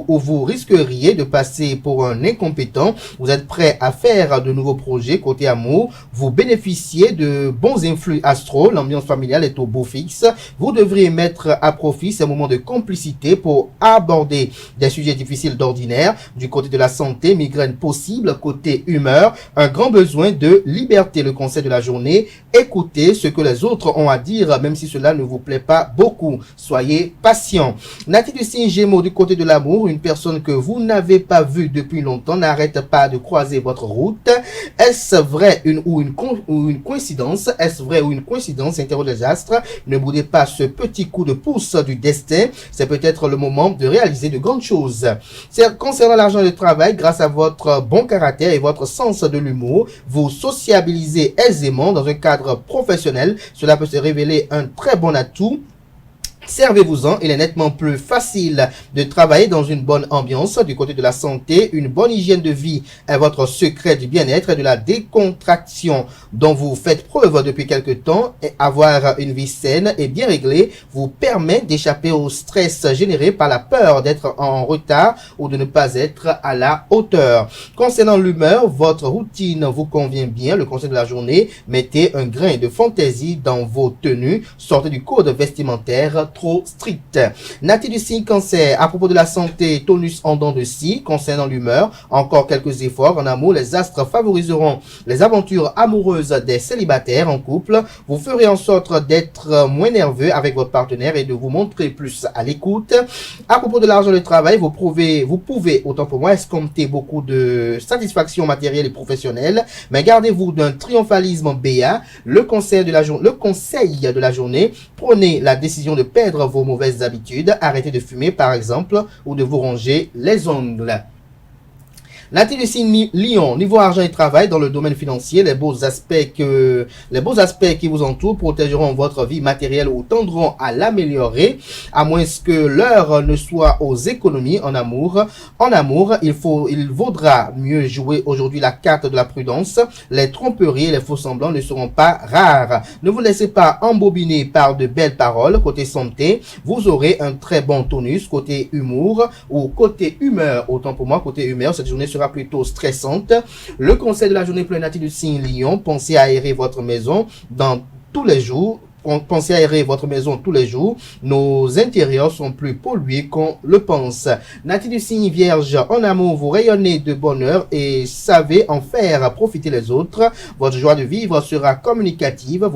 où vous risqueriez de passer pour un incompétent. Vous êtes prêt à faire de nouveaux projets. Côté amour, vous bénéficiez de bons influx astraux. L'ambiance familiale est au beau fixe. Vous devriez mettre à profit ces moments de complicité pour aborder des sujets difficiles d'ordinaire. Du côté de la santé, migraine possible. Côté humeur, un grand besoin de liberté. Le conseil de la journée, écoutez ce que les autres ont à dire, même si cela ne vous plaît pas beaucoup. Soyez patient. Natif du signe Gémeaux, du côté de l'amour, une personne que vous n'avez pas vue depuis longtemps n'arrête pas de croiser votre route. Est-ce vrai ou une coïncidence? Est-ce vrai ou une coïncidence? Interroge les astres. Ne boudez pas ce petit coup de pouce du destin. C'est peut-être le moment de réaliser de grandes choses. Concernant l'argent et le travail, grâce à votre bon caractère et votre sens de l'humour, vous sociabilisez aisément dans un cadre professionnel. Cela peut se révéler un très bon atout. Servez-vous-en, il est nettement plus facile de travailler dans une bonne ambiance. Du côté de la santé, une bonne hygiène de vie est votre secret du bien-être et de la décontraction dont vous faites preuve depuis quelque temps. Et avoir une vie saine et bien réglée vous permet d'échapper au stress généré par la peur d'être en retard ou de ne pas être à la hauteur. Concernant l'humeur, votre routine vous convient bien. Le conseil de la journée, mettez un grain de fantaisie dans vos tenues. Sortez du code vestimentaire trop strict. Natif du signe Cancer, à propos de la santé, tonus en dents de scie. Concernant l'humeur, encore quelques efforts. En amour, les astres favoriseront les aventures amoureuses des célibataires en couple. Vous ferez en sorte d'être moins nerveux avec votre partenaire et de vous montrer plus à l'écoute. À propos de l'argent et du travail, vous pouvez, autant pour moi, escompter beaucoup de satisfaction matérielle et professionnelle, mais gardez-vous d'un triomphalisme béat. Le conseil de la journée, prenez la décision de perdre vos mauvaises habitudes. Arrêtez de fumer par exemple ou de vous ronger les ongles. Natif du signe Lion, niveau argent et travail, dans le domaine financier, les beaux aspects qui vous entourent protégeront votre vie matérielle ou tendront à l'améliorer, à moins que l'heure ne soit aux économies. En amour, il vaudra mieux jouer aujourd'hui la carte de la prudence. Les tromperies et les faux semblants ne seront pas rares. Ne vous laissez pas embobiner par de belles paroles. Côté santé, vous aurez un très bon tonus. Côté humour ou côté humeur, autant pour moi, côté humeur, cette journée sera plutôt stressante. Le conseil de la journée pour les natifs du signe Lion, pensez à aérer votre maison tous les jours. Nos intérieurs sont plus pollués qu'on le pense. Natif du signe Vierge, en amour, vous rayonnez de bonheur et savez en faire profiter les autres. Votre joie de vivre sera communicative.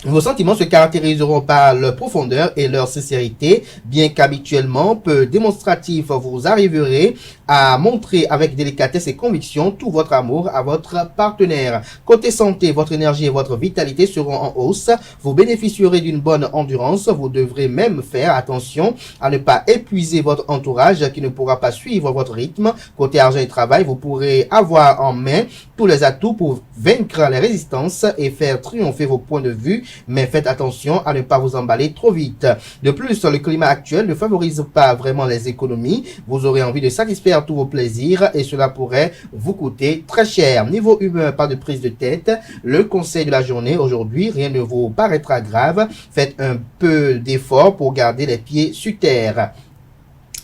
Vos sentiments se caractériseront par leur profondeur et leur sincérité, bien qu'habituellement peu démonstratif, vous arriverez à montrer avec délicatesse et conviction tout votre amour à votre partenaire. Côté santé, votre énergie et votre vitalité seront en hausse. Vous bénéficierez d'une bonne endurance. Vous devrez même faire attention à ne pas épuiser votre entourage qui ne pourra pas suivre votre rythme. Côté argent et travail, vous pourrez avoir en main tous les atouts pour vaincre les résistances et faire triompher vos points de vue, mais faites attention à ne pas vous emballer trop vite. De plus, le climat actuel ne favorise pas vraiment les économies. Vous aurez envie de satisfaire tous vos plaisirs et cela pourrait vous coûter très cher. Niveau humeur, pas de prise de tête. Le conseil de la journée aujourd'hui, rien ne vous paraîtra grave. Faites un peu d'effort pour garder les pieds sur terre.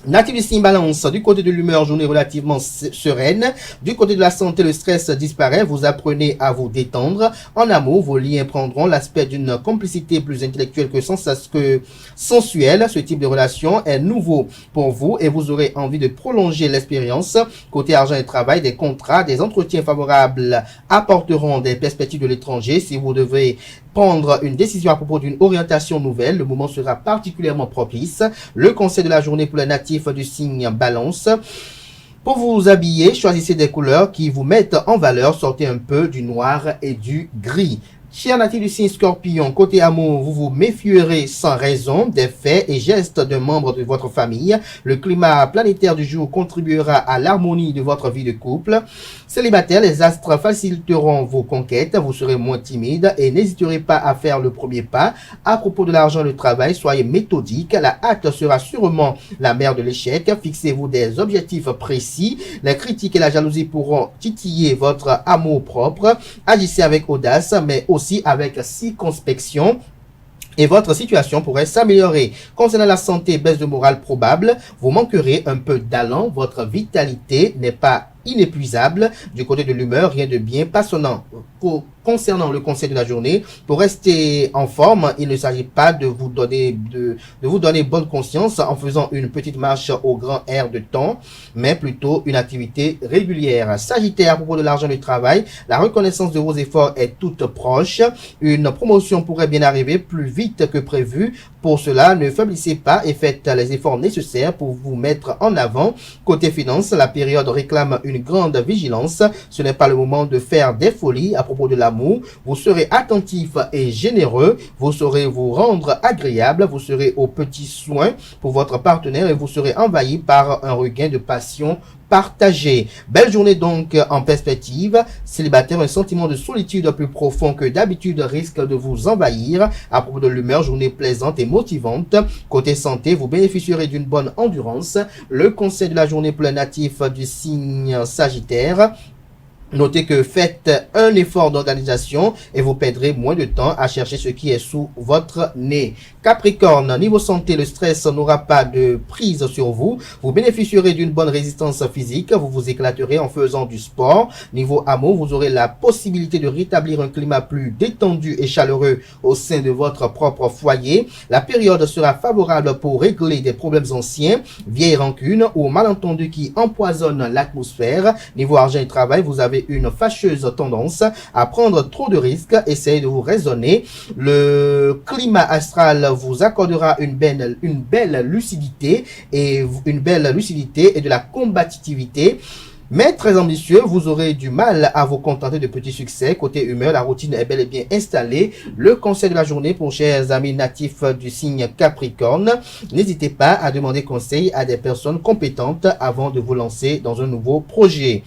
Natif du signe Balance, du côté de l'humeur, journée relativement sereine. Du côté de la santé, le stress disparaît. Vous apprenez à vous détendre. En amour, vos liens prendront l'aspect d'une complicité plus intellectuelle que sensuelle. Ce type de relation est nouveau pour vous et vous aurez envie de prolonger l'expérience. Côté argent et travail, des contrats, des entretiens favorables apporteront des perspectives de l'étranger. Si vous devez prendre une décision à propos d'une orientation nouvelle, le moment sera particulièrement propice. Le conseil de la journée pour les natifs du signe Balance. Pour vous habiller, choisissez des couleurs qui vous mettent en valeur. Sortez un peu du noir et du gris. Chers natifs du signe Scorpion, côté amour, vous vous méfierez sans raison des faits et gestes de membres de votre famille. Le climat planétaire du jour contribuera à l'harmonie de votre vie de couple. Célibataire, les astres faciliteront vos conquêtes. Vous serez moins timide et n'hésiterez pas à faire le premier pas. À propos de l'argent et le travail, soyez méthodique. La hâte sera sûrement la mère de l'échec. Fixez-vous des objectifs précis. Les critiques et la jalousie pourront titiller votre amour propre. Agissez avec audace, mais aussi avec circonspection et votre situation pourrait s'améliorer. Concernant la santé, baisse de morale probable, vous manquerez un peu d'allant, votre vitalité n'est pas inépuisable. Du côté de l'humeur, rien de bien passionnant. Concernant le conseil de la journée, pour rester en forme, il ne s'agit pas de vous donner bonne conscience en faisant une petite marche au grand air de temps, mais plutôt une activité régulière. Sagittaire, à propos de l'argent du travail, la reconnaissance de vos efforts est toute proche. Une promotion pourrait bien arriver plus vite que prévu. Pour cela, ne faiblissez pas et faites les efforts nécessaires pour vous mettre en avant. Côté finance, la période réclame une grande vigilance. Ce n'est pas le moment de faire des folies. À propos de l'amour, vous serez attentif et généreux, vous saurez vous rendre agréable, vous serez aux petits soins pour votre partenaire et vous serez envahi par un regain de passion partagée. Belle journée donc en perspective. Célibataire, un sentiment de solitude plus profond que d'habitude risque de vous envahir. À propos de l'humeur, journée plaisante et motivante. Côté santé, vous bénéficierez d'une bonne endurance. Le conseil de la journée pour les natifs du signe Sagittaire. Notez que faites un effort d'organisation et vous perdrez moins de temps à chercher ce qui est sous votre nez. Capricorne, niveau santé, le stress n'aura pas de prise sur vous. Vous bénéficierez d'une bonne résistance physique. Vous vous éclaterez en faisant du sport. Niveau amour, vous aurez la possibilité de rétablir un climat plus détendu et chaleureux au sein de votre propre foyer. La période sera favorable pour régler des problèmes anciens, vieilles rancunes ou malentendus qui empoisonnent l'atmosphère. Niveau argent et travail, vous avez une fâcheuse tendance à prendre trop de risques. Essayez de vous raisonner. Le climat astral vous accordera une belle lucidité et de la combativité. Mais très ambitieux, vous aurez du mal à vous contenter de petits succès. Côté humeur, la routine est bel et bien installée. Le conseil de la journée pour chers amis natifs du signe Capricorne, n'hésitez pas à demander conseil à des personnes compétentes avant de vous lancer dans un nouveau projet.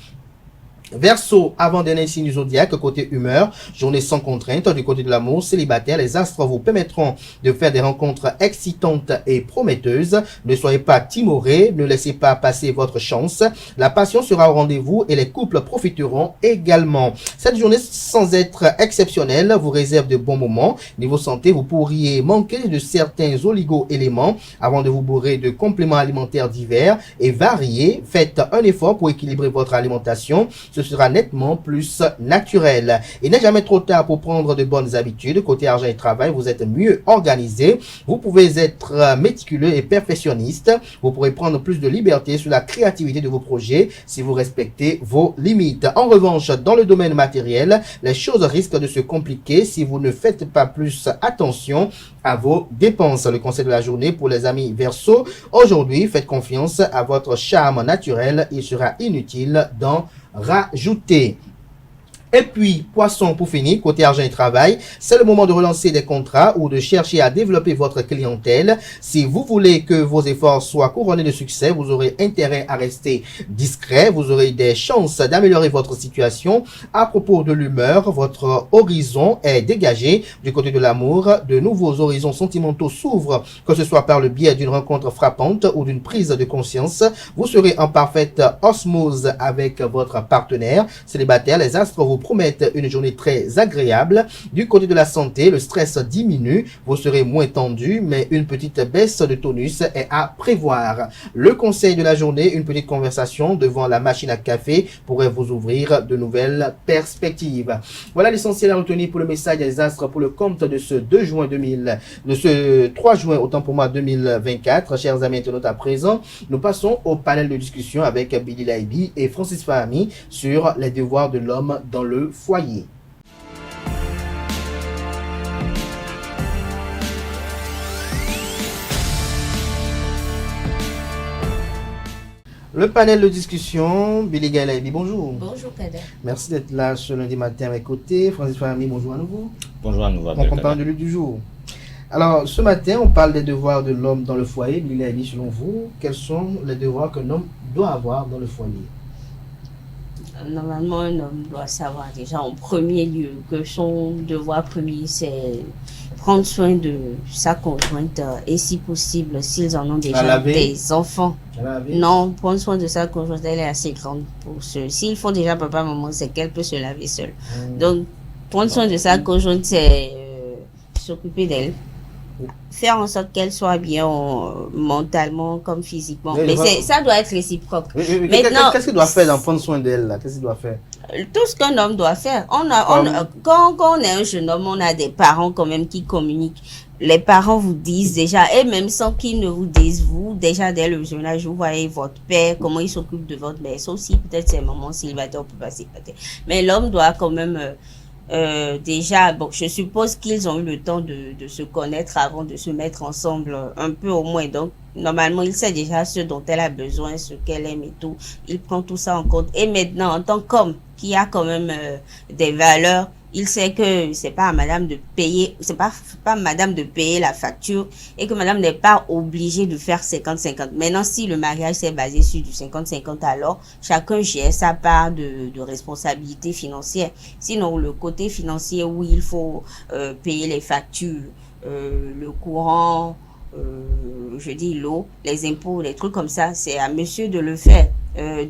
Verseau, avant-dernier signe du zodiaque, côté humeur, journée sans contrainte. Du côté de l'amour, célibataire, les astres vous permettront de faire des rencontres excitantes et prometteuses. Ne soyez pas timorés, ne laissez pas passer votre chance. La passion sera au rendez-vous et les couples profiteront également. Cette journée, sans être exceptionnelle, vous réserve de bons moments. Niveau santé, vous pourriez manquer de certains oligo-éléments avant de vous bourrer de compléments alimentaires divers et variés. Faites un effort pour équilibrer votre alimentation. ce sera nettement plus naturel. Il n'est jamais trop tard pour prendre de bonnes habitudes. Côté argent et travail, vous êtes mieux organisé. Vous pouvez être méticuleux et perfectionniste. Vous pourrez prendre plus de liberté sur la créativité de vos projets si vous respectez vos limites. En revanche, dans le domaine matériel, les choses risquent de se compliquer si vous ne faites pas plus attention à vos dépenses. Le conseil de la journée pour les amis Verseau. Aujourd'hui, faites confiance à votre charme naturel. Il sera inutile d'en rajouter. Et puis, poisson pour finir, côté argent et travail, c'est le moment de relancer des contrats ou de chercher à développer votre clientèle. Si vous voulez que vos efforts soient couronnés de succès, vous aurez intérêt à rester discret. Vous aurez des chances d'améliorer votre situation. À propos de l'humeur, votre horizon est dégagé. Du côté de l'amour, de nouveaux horizons sentimentaux s'ouvrent, que ce soit par le biais d'une rencontre frappante ou d'une prise de conscience. Vous serez en parfaite osmose avec votre partenaire. Célibataire, les astres vous promettent une journée très agréable. Du côté de la santé, le stress diminue, vous serez moins tendu, mais une petite baisse de tonus est à prévoir. Le conseil de la journée, une petite conversation devant la machine à café pourrait vous ouvrir de nouvelles perspectives. Voilà l'essentiel à retenir pour le message des astres pour le compte de ce 3 juin, autant pour moi 2024. Chers amis internautes, à présent, nous passons au panel de discussion avec Billy Laibi et Francis Fahami sur les devoirs de l'homme dans le foyer. Le panel de discussion, Billy Laibi, bonjour. Bonjour Kader. Merci d'être là ce lundi matin à mes côtés. Francis Fahami, bonjour à nouveau. Bonjour à nouveau. On parle de lutte du jour. Alors, ce matin, on parle des devoirs de l'homme dans le foyer. Billy Laibi, selon vous, quels sont les devoirs qu'un homme doit avoir dans le foyer? Normalement, un homme doit savoir déjà en premier lieu que son devoir premier, c'est prendre soin de sa conjointe et si possible, s'ils en ont déjà des enfants. Non, prendre soin de sa conjointe, elle est assez grande pour ce. S'ils font déjà papa, maman, c'est qu'elle peut se laver seule. Donc, prendre soin de sa conjointe, c'est s'occuper d'elle. Faire en sorte qu'elle soit bien mentalement comme physiquement. Mais ça doit être réciproque. Maintenant, qu'est-ce qu'il doit faire d'en prendre soin d'elle là? Qu'est-ce qu'il doit faire? Tout ce qu'un homme doit faire. Quand on est un jeune homme, on a des parents quand même qui communiquent. Les parents vous disent déjà, et même sans qu'ils ne vous disent, vous, déjà dès le jeune âge, vous voyez votre père, comment il s'occupe de votre mère. Sauf si peut-être c'est maman célibataire, on peut pas célibataire. Mais l'homme doit quand même... déjà, bon, je suppose qu'ils ont eu le temps de se connaître avant de se mettre ensemble un peu au moins. Donc, normalement, il sait déjà ce dont elle a besoin, ce qu'elle aime et tout. Il prend tout ça en compte. Et maintenant, en tant qu'homme qui a quand même des valeurs, il sait que c'est pas à madame de payer, c'est pas madame de payer la facture et que madame n'est pas obligée de faire 50-50. Maintenant, si le mariage s'est basé sur du 50-50, alors chacun gère sa part de responsabilité financière. Sinon, le côté financier où il faut payer les factures, le courant, je dis l'eau, les impôts, les trucs comme ça, c'est à monsieur de le faire.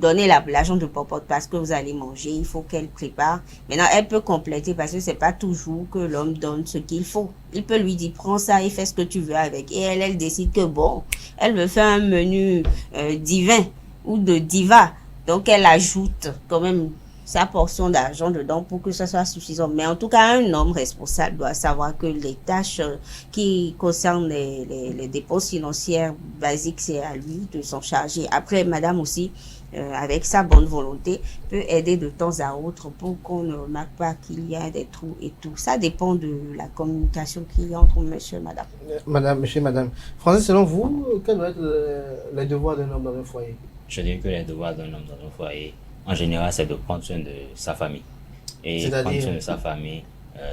Donner l'argent de popote parce que vous allez manger, il faut qu'elle prépare. Maintenant, elle peut compléter parce que c'est pas toujours que l'homme donne ce qu'il faut. Il peut lui dire, prends ça et fais ce que tu veux avec. Et elle décide que bon, elle veut faire un menu divin ou de diva. Donc, elle ajoute quand même sa portion d'argent dedans pour que ça soit suffisant. Mais en tout cas, un homme responsable doit savoir que les tâches qui concernent les dépenses financières basiques, c'est à lui de s'en charger. Après, madame aussi, avec sa bonne volonté, peut aider de temps à autre pour qu'on ne remarque pas qu'il y a des trous et tout. Ça dépend de la communication qu'il y a entre monsieur et madame. Monsieur et madame. Francis, selon vous, quels doivent être les devoirs d'un homme dans un foyer? Je dirais que les devoirs d'un homme dans un foyer, en général, c'est de prendre soin de sa famille. Et prendre soin de sa famille,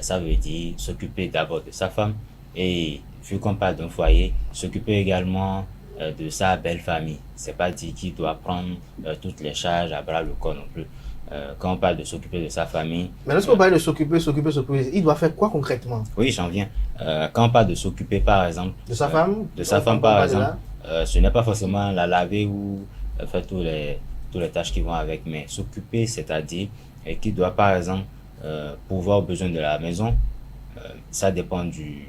ça veut dire s'occuper d'abord de sa femme. Et vu qu'on parle d'un foyer, s'occuper également de sa belle famille. C'est pas dire qu'il doit prendre toutes les charges à bras le corps non plus. Quand on parle de s'occuper de sa famille... Mais lorsqu'on parle de s'occuper, il doit faire quoi concrètement? Oui, j'en viens. Quand on parle de s'occuper, par exemple... De sa femme? De sa femme, par exemple. Ce n'est pas forcément la laver ou faire toutes les tâches qui vont avec, mais s'occuper, c'est-à-dire qu'il doit, par exemple, pouvoir aux besoins de la maison. Ça dépend du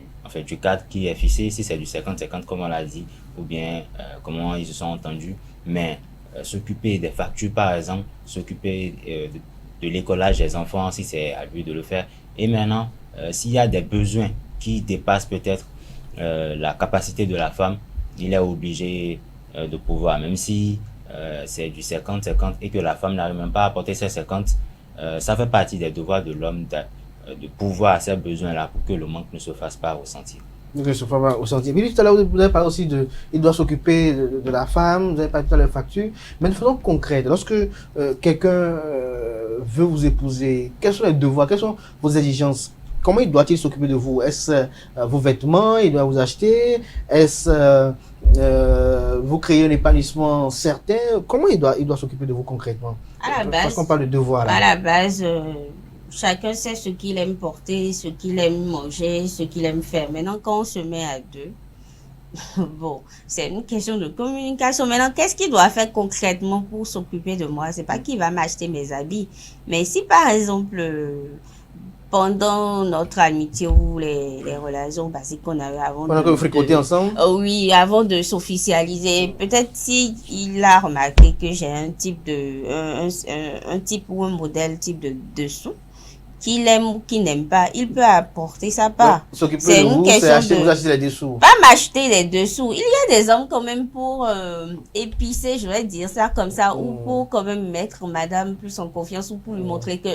cadre qui est fixé, si c'est du 50-50 comme on l'a dit, ou bien comment ils se sont entendus. Mais s'occuper des factures, par exemple, s'occuper de l'écolage des enfants, si c'est à lui de le faire. Et maintenant, s'il y a des besoins qui dépassent peut-être la capacité de la femme, il est obligé de pouvoir, même si c'est du 50-50 et que la femme n'arrive même pas à apporter ses 50, ça fait partie des devoirs de l'homme de pouvoir à ces besoins-là pour que le manque ne se fasse pas ressentir. Donc, je pas ressentir. Mais tout à l'heure, vous avez parlé aussi il doit s'occuper de la femme, vous avez parlé tout à l'heure de factures. Mais de façon concrète, lorsque quelqu'un veut vous épouser, quels sont les devoirs, quelles sont vos exigences? Comment doit-il s'occuper de vous? Est-ce vos vêtements, il doit vous acheter? Est-ce vous créer un épanouissement certain? Comment il doit s'occuper de vous concrètement? À la base, parce qu'on parle de devoirs là. À la base, chacun sait ce qu'il aime porter, ce qu'il aime manger, ce qu'il aime faire. Maintenant, quand on se met à deux, bon, c'est une question de communication. Maintenant, qu'est-ce qu'il doit faire concrètement pour s'occuper de moi? C'est pas qu'il va m'acheter mes habits, mais si par exemple, pendant notre amitié ou les relations basiques qu'on avait avant pendant que vous fréquentez ensemble, oui, avant de s'officialiser, peut-être si il a remarqué que j'ai un type un type ou un modèle type de dessous qu'il aime ou qu'il n'aime pas, il peut apporter sa part. S'occuper de vous, c'est vous acheter les dessous. Pas m'acheter les dessous. Il y a des hommes quand même pour épicer, je vais dire ça comme ça, ou pour quand même mettre madame plus en confiance ou pour lui montrer que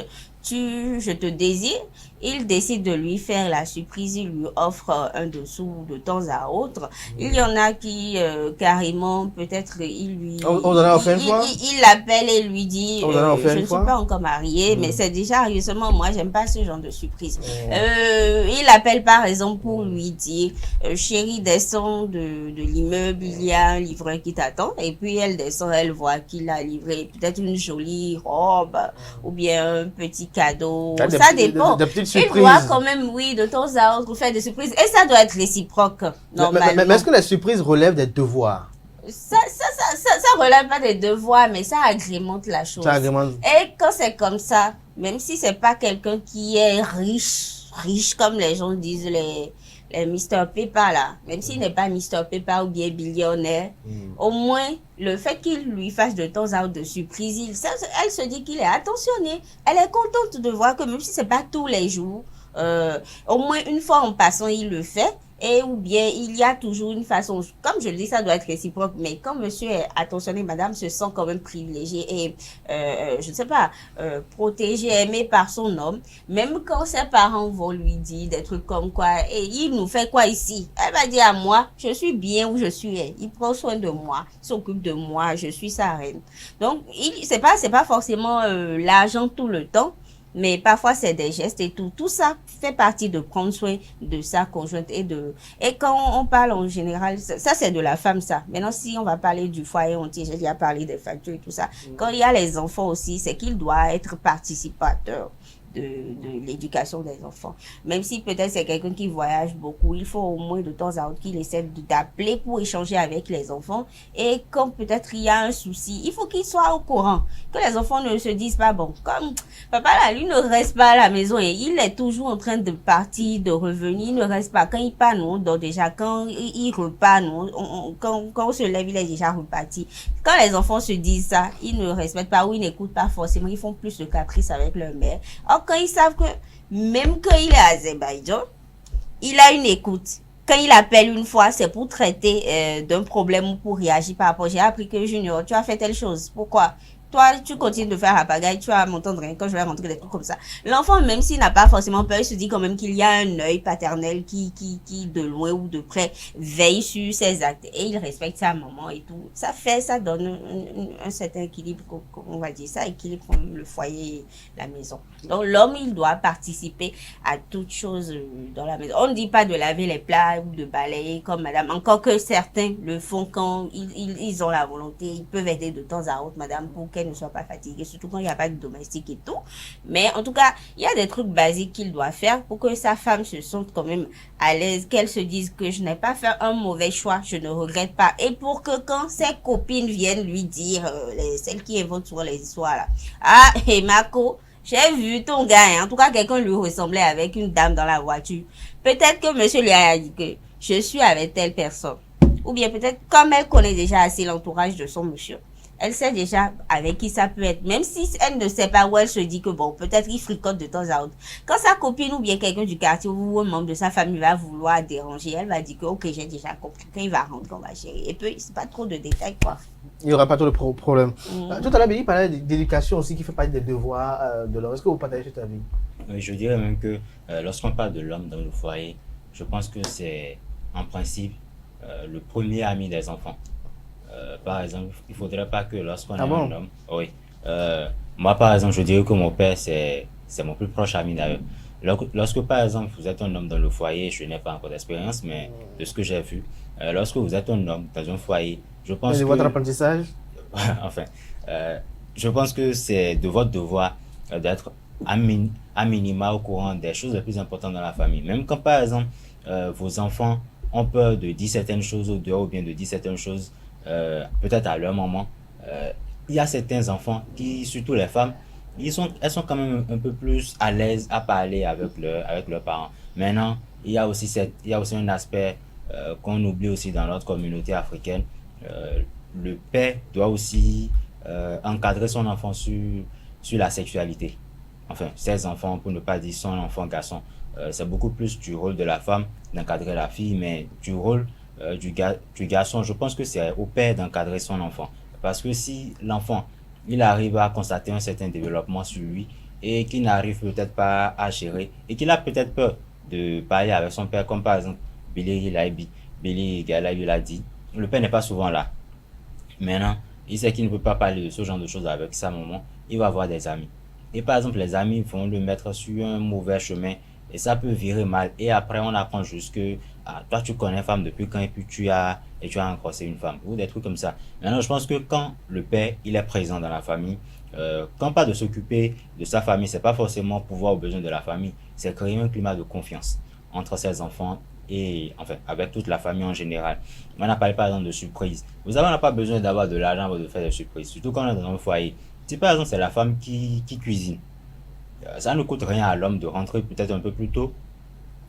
je te désire. Il décide de lui faire la surprise, il lui offre un dessous de temps à autre. Il y en a qui carrément, peut-être, il lui... On en a offert une fois? Il l'appelle et lui dit, je ne suis pas encore mariée, mais c'est déjà arrivé. Seulement, moi, j'aime pas ce genre de surprise. Il appelle par exemple pour lui dire, chérie, descends de l'immeuble, il y a un livreur qui t'attend. Et puis, elle descend, elle voit qu'il a livré peut-être une jolie robe ou bien un petit cadeau. Ça dépend. Il doit quand même, oui, de temps à autre faire des surprises. Et ça doit être réciproque, normalement. Mais est-ce que les surprises relèvent des devoirs? Ça relève pas des devoirs, mais ça agrémente la chose. Ça agrémente. Et quand c'est comme ça, même si c'est pas quelqu'un qui est riche comme les gens disent, les Mr. Peppa là, même s'il n'est pas Mr. Peppa ou bien billionnaire, au moins le fait qu'il lui fasse de temps à autre de surprises, elle se dit qu'il est attentionné. Elle est contente de voir que même si c'est pas tous les jours, au moins une fois en passant, il le fait. Et ou bien il y a toujours une façon, comme je le dis, ça doit être réciproque, mais quand monsieur est attentionné, madame se sent quand même privilégiée et, je ne sais pas, protégée, aimée par son homme, même quand ses parents vont lui dire des trucs comme quoi, et il nous fait quoi ici? Elle va dire à moi, je suis bien où je suis, il prend soin de moi, il s'occupe de moi, je suis sa reine. Donc, c'est pas forcément l'argent tout le temps, mais parfois c'est des gestes et tout ça fait partie de prendre soin de sa conjointe et quand on parle en général, ça c'est de la femme ça. Maintenant si on va parler du foyer entier, j'ai déjà parlé des factures et tout ça. Quand il y a les enfants aussi, c'est qu'il doit être participateur de l'éducation des enfants. Même si peut-être c'est quelqu'un qui voyage beaucoup, il faut au moins de temps à autre qu'il essaie d'appeler pour échanger avec les enfants. Et quand peut-être il y a un souci, il faut qu'il soit au courant. Que les enfants ne se disent pas, bon, comme papa là, lui ne reste pas à la maison et il est toujours en train de partir, de revenir, il ne reste pas. Quand il part, nous, donc déjà, quand il repart, nous, quand on se lève, il est déjà reparti. Quand les enfants se disent ça, ils ne respectent pas ou ils n'écoutent pas forcément, ils font plus de caprices avec leur mère. Or, quand ils savent que même quand il est à Azerbaïdjan, il a une écoute. Quand il appelle une fois, c'est pour traiter d'un problème ou pour réagir par rapport. J'ai appris que Junior, tu as fait telle chose. Pourquoi? Toi, tu continues de faire la pagaille, tu vas m'entendre rien quand je vais rentrer des trucs comme ça. L'enfant, même s'il n'a pas forcément peur, il se dit quand même qu'il y a un œil paternel qui, de loin ou de près, veille sur ses actes. Et il respecte sa maman et tout. Ça donne un certain équilibre, on va dire ça, équilibre comme le foyer, la maison. Donc, l'homme, il doit participer à toutes choses dans la maison. On ne dit pas de laver les plats ou de balayer comme madame. Encore que certains le font quand ils ont la volonté. Ils peuvent aider de temps à autre, madame, pour qu'elle ne soit pas fatiguée, surtout quand il n'y a pas de domestique et tout. Mais en tout cas, il y a des trucs basiques qu'il doit faire pour que sa femme se sente quand même à l'aise, qu'elle se dise que je n'ai pas fait un mauvais choix, je ne regrette pas. Et pour que quand ses copines viennent lui dire, celles qui inventent sur les histoires là, ah, et Marco, j'ai vu ton gars, hein. En tout cas, quelqu'un lui ressemblait avec une dame dans la voiture. Peut-être que monsieur lui a dit que je suis avec telle personne. Ou bien peut-être, comme elle connaît déjà assez l'entourage de son monsieur, elle sait déjà avec qui ça peut être. Même si elle ne sait pas où elle se dit que bon, peut-être il fricote de temps à autre. Quand sa copine ou bien quelqu'un du quartier ou un membre de sa famille va vouloir déranger, elle va dire que ok, j'ai déjà compris. Quand il va rentrer, on va gérer. Et puis, c'est pas trop de détails, quoi. Il n'y aura pas trop de problème. Tout à l'heure, il parlait d'éducation aussi qui fait partie des devoirs de l'homme. Est-ce que vous partagez cet avis? Oui, je dirais même que lorsqu'on parle de l'homme dans le foyer, je pense que c'est en principe le premier ami des enfants. Par exemple, il ne faudrait pas que lorsqu'on est un homme... Oui. Moi, par exemple, je dirais que mon père, c'est mon plus proche ami d'ailleurs. Lorsque, par exemple, vous êtes un homme dans le foyer, je n'ai pas encore d'expérience, mais de ce que j'ai vu, lorsque vous êtes un homme dans un foyer, je pense que... votre apprentissage? Enfin, je pense que c'est de votre devoir d'être à minima au courant des choses les plus importantes dans la famille. Même quand, par exemple, vos enfants ont peur de dire certaines choses au dehors ou bien de dire certaines choses peut-être à leur maman, il y a certains enfants qui, surtout les femmes, elles sont quand même un peu plus à l'aise à parler avec leurs parents. Maintenant, il y a aussi un aspect qu'on oublie aussi dans notre communauté africaine. Le père doit aussi encadrer son enfant sur la sexualité. Enfin, ses enfants, pour ne pas dire son enfant garçon. C'est beaucoup plus du rôle de la femme d'encadrer la fille, mais du rôle du garçon, je pense que c'est au père d'encadrer son enfant. Parce que si l'enfant, il arrive à constater un certain développement sur lui et qu'il n'arrive peut-être pas à gérer et qu'il a peut-être peur de parler avec son père, comme par exemple Billy Gala lui l'a dit, le père n'est pas souvent là. Maintenant, il sait qu'il ne peut pas parler de ce genre de choses avec sa maman, il va avoir des amis. Et par exemple, les amis vont le mettre sur un mauvais chemin et ça peut virer mal. Et après, on apprend juste que toi, tu connais femme depuis quand et puis tu as encrossé une femme ou des trucs comme ça. Maintenant, je pense que quand le père, il est présent dans la famille, quand pas de s'occuper de sa famille, c'est pas forcément pouvoir aux besoins de la famille, c'est créer un climat de confiance entre ses enfants et enfin avec toute la famille en général. On a parlé par exemple de surprise. Vous n'avez pas besoin d'avoir de l'argent pour faire des surprises, surtout quand on est dans un foyer. Si par exemple c'est la femme qui cuisine, ça ne coûte rien à l'homme de rentrer peut-être un peu plus tôt,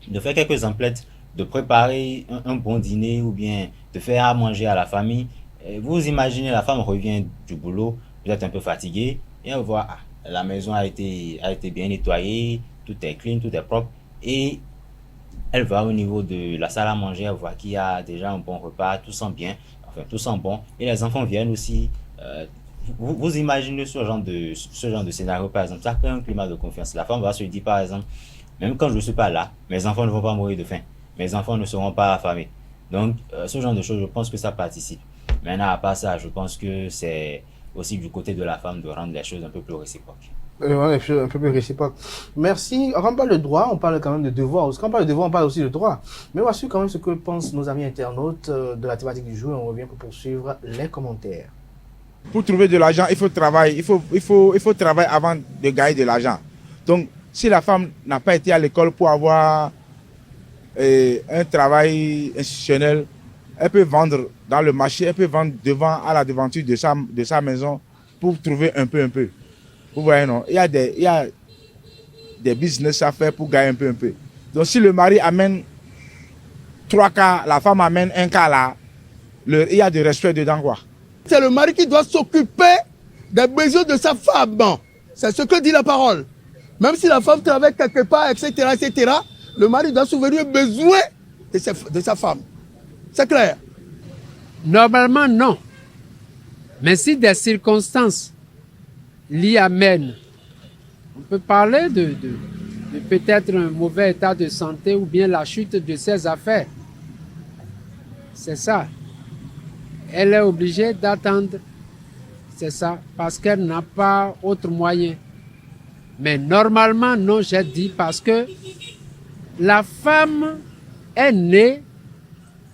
de faire quelques emplettes, de préparer un bon dîner ou bien de faire à manger à la famille. Et vous imaginez la femme revient du boulot, peut-être un peu fatiguée, et elle voit la maison a été bien nettoyée, tout est clean, tout est propre, et elle va au niveau de la salle à manger, elle voit qu'il y a déjà un bon repas, tout sent bien, enfin tout sent bon, et les enfants viennent aussi. Vous imaginez ce genre de scénario, par exemple, ça crée un climat de confiance. La femme va se dire, par exemple, même quand je ne suis pas là, mes enfants ne vont pas mourir de faim, mes enfants ne seront pas affamés. Donc, ce genre de choses, je pense que ça participe. Maintenant, à part ça, je pense que c'est aussi du côté de la femme de rendre les choses un peu plus réciproques. Un peu plus réciproque. Merci. Quand on parle de droit, on parle quand même de devoir. Quand on parle de devoir, on parle aussi de droit. Mais voici quand même ce que pensent nos amis internautes de la thématique du jour. On revient pour poursuivre les commentaires. Pour trouver de l'argent, il faut travailler. Il faut travailler avant de gagner de l'argent. Donc, si la femme n'a pas été à l'école pour avoir un travail institutionnel, elle peut vendre dans le marché, elle peut vendre à la devanture de sa maison pour trouver un peu. Vous voyez, non? Il y a des business à faire pour gagner un peu. Donc, si le mari amène 3 cas, la femme amène 1 cas là, il y a du respect dedans, quoi. C'est le mari qui doit s'occuper des besoins de sa femme. Bon, c'est ce que dit la parole. Même si la femme travaille quelque part, etc., le mari doit souvenir aux besoins de sa femme. C'est clair? Normalement, non. Mais si des circonstances l'y amènent, on peut parler de peut-être un mauvais état de santé ou bien la chute de ses affaires. C'est ça. Elle est obligée d'attendre. C'est ça. Parce qu'elle n'a pas autre moyen. Mais normalement, non, j'ai dit parce que la femme est née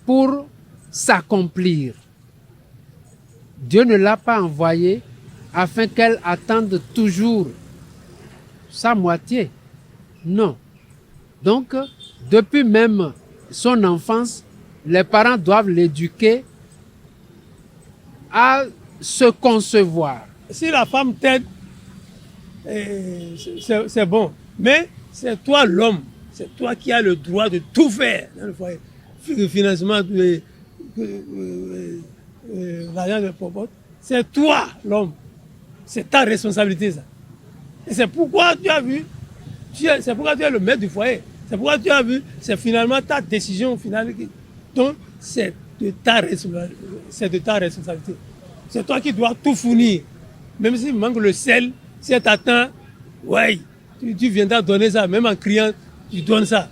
pour s'accomplir. Dieu ne l'a pas envoyée afin qu'elle attende toujours sa moitié. Non. Donc, depuis même son enfance, les parents doivent l'éduquer à se concevoir. Si la femme t'aide, c'est bon. Mais c'est toi l'homme, c'est toi qui as le droit de tout faire dans le foyer. Le financement de l'argent de popote, C'est toi, l'homme. C'est ta responsabilité, ça. Et c'est pourquoi tu as vu, c'est pourquoi tu es le maître du foyer. C'est pourquoi tu as vu, c'est finalement ta décision finale. Donc, c'est de ta responsabilité. C'est toi qui dois tout fournir. Même s'il manque le sel, si elle t'attend, ouais, tu viendras donner ça. Même en criant, tu donnes ça.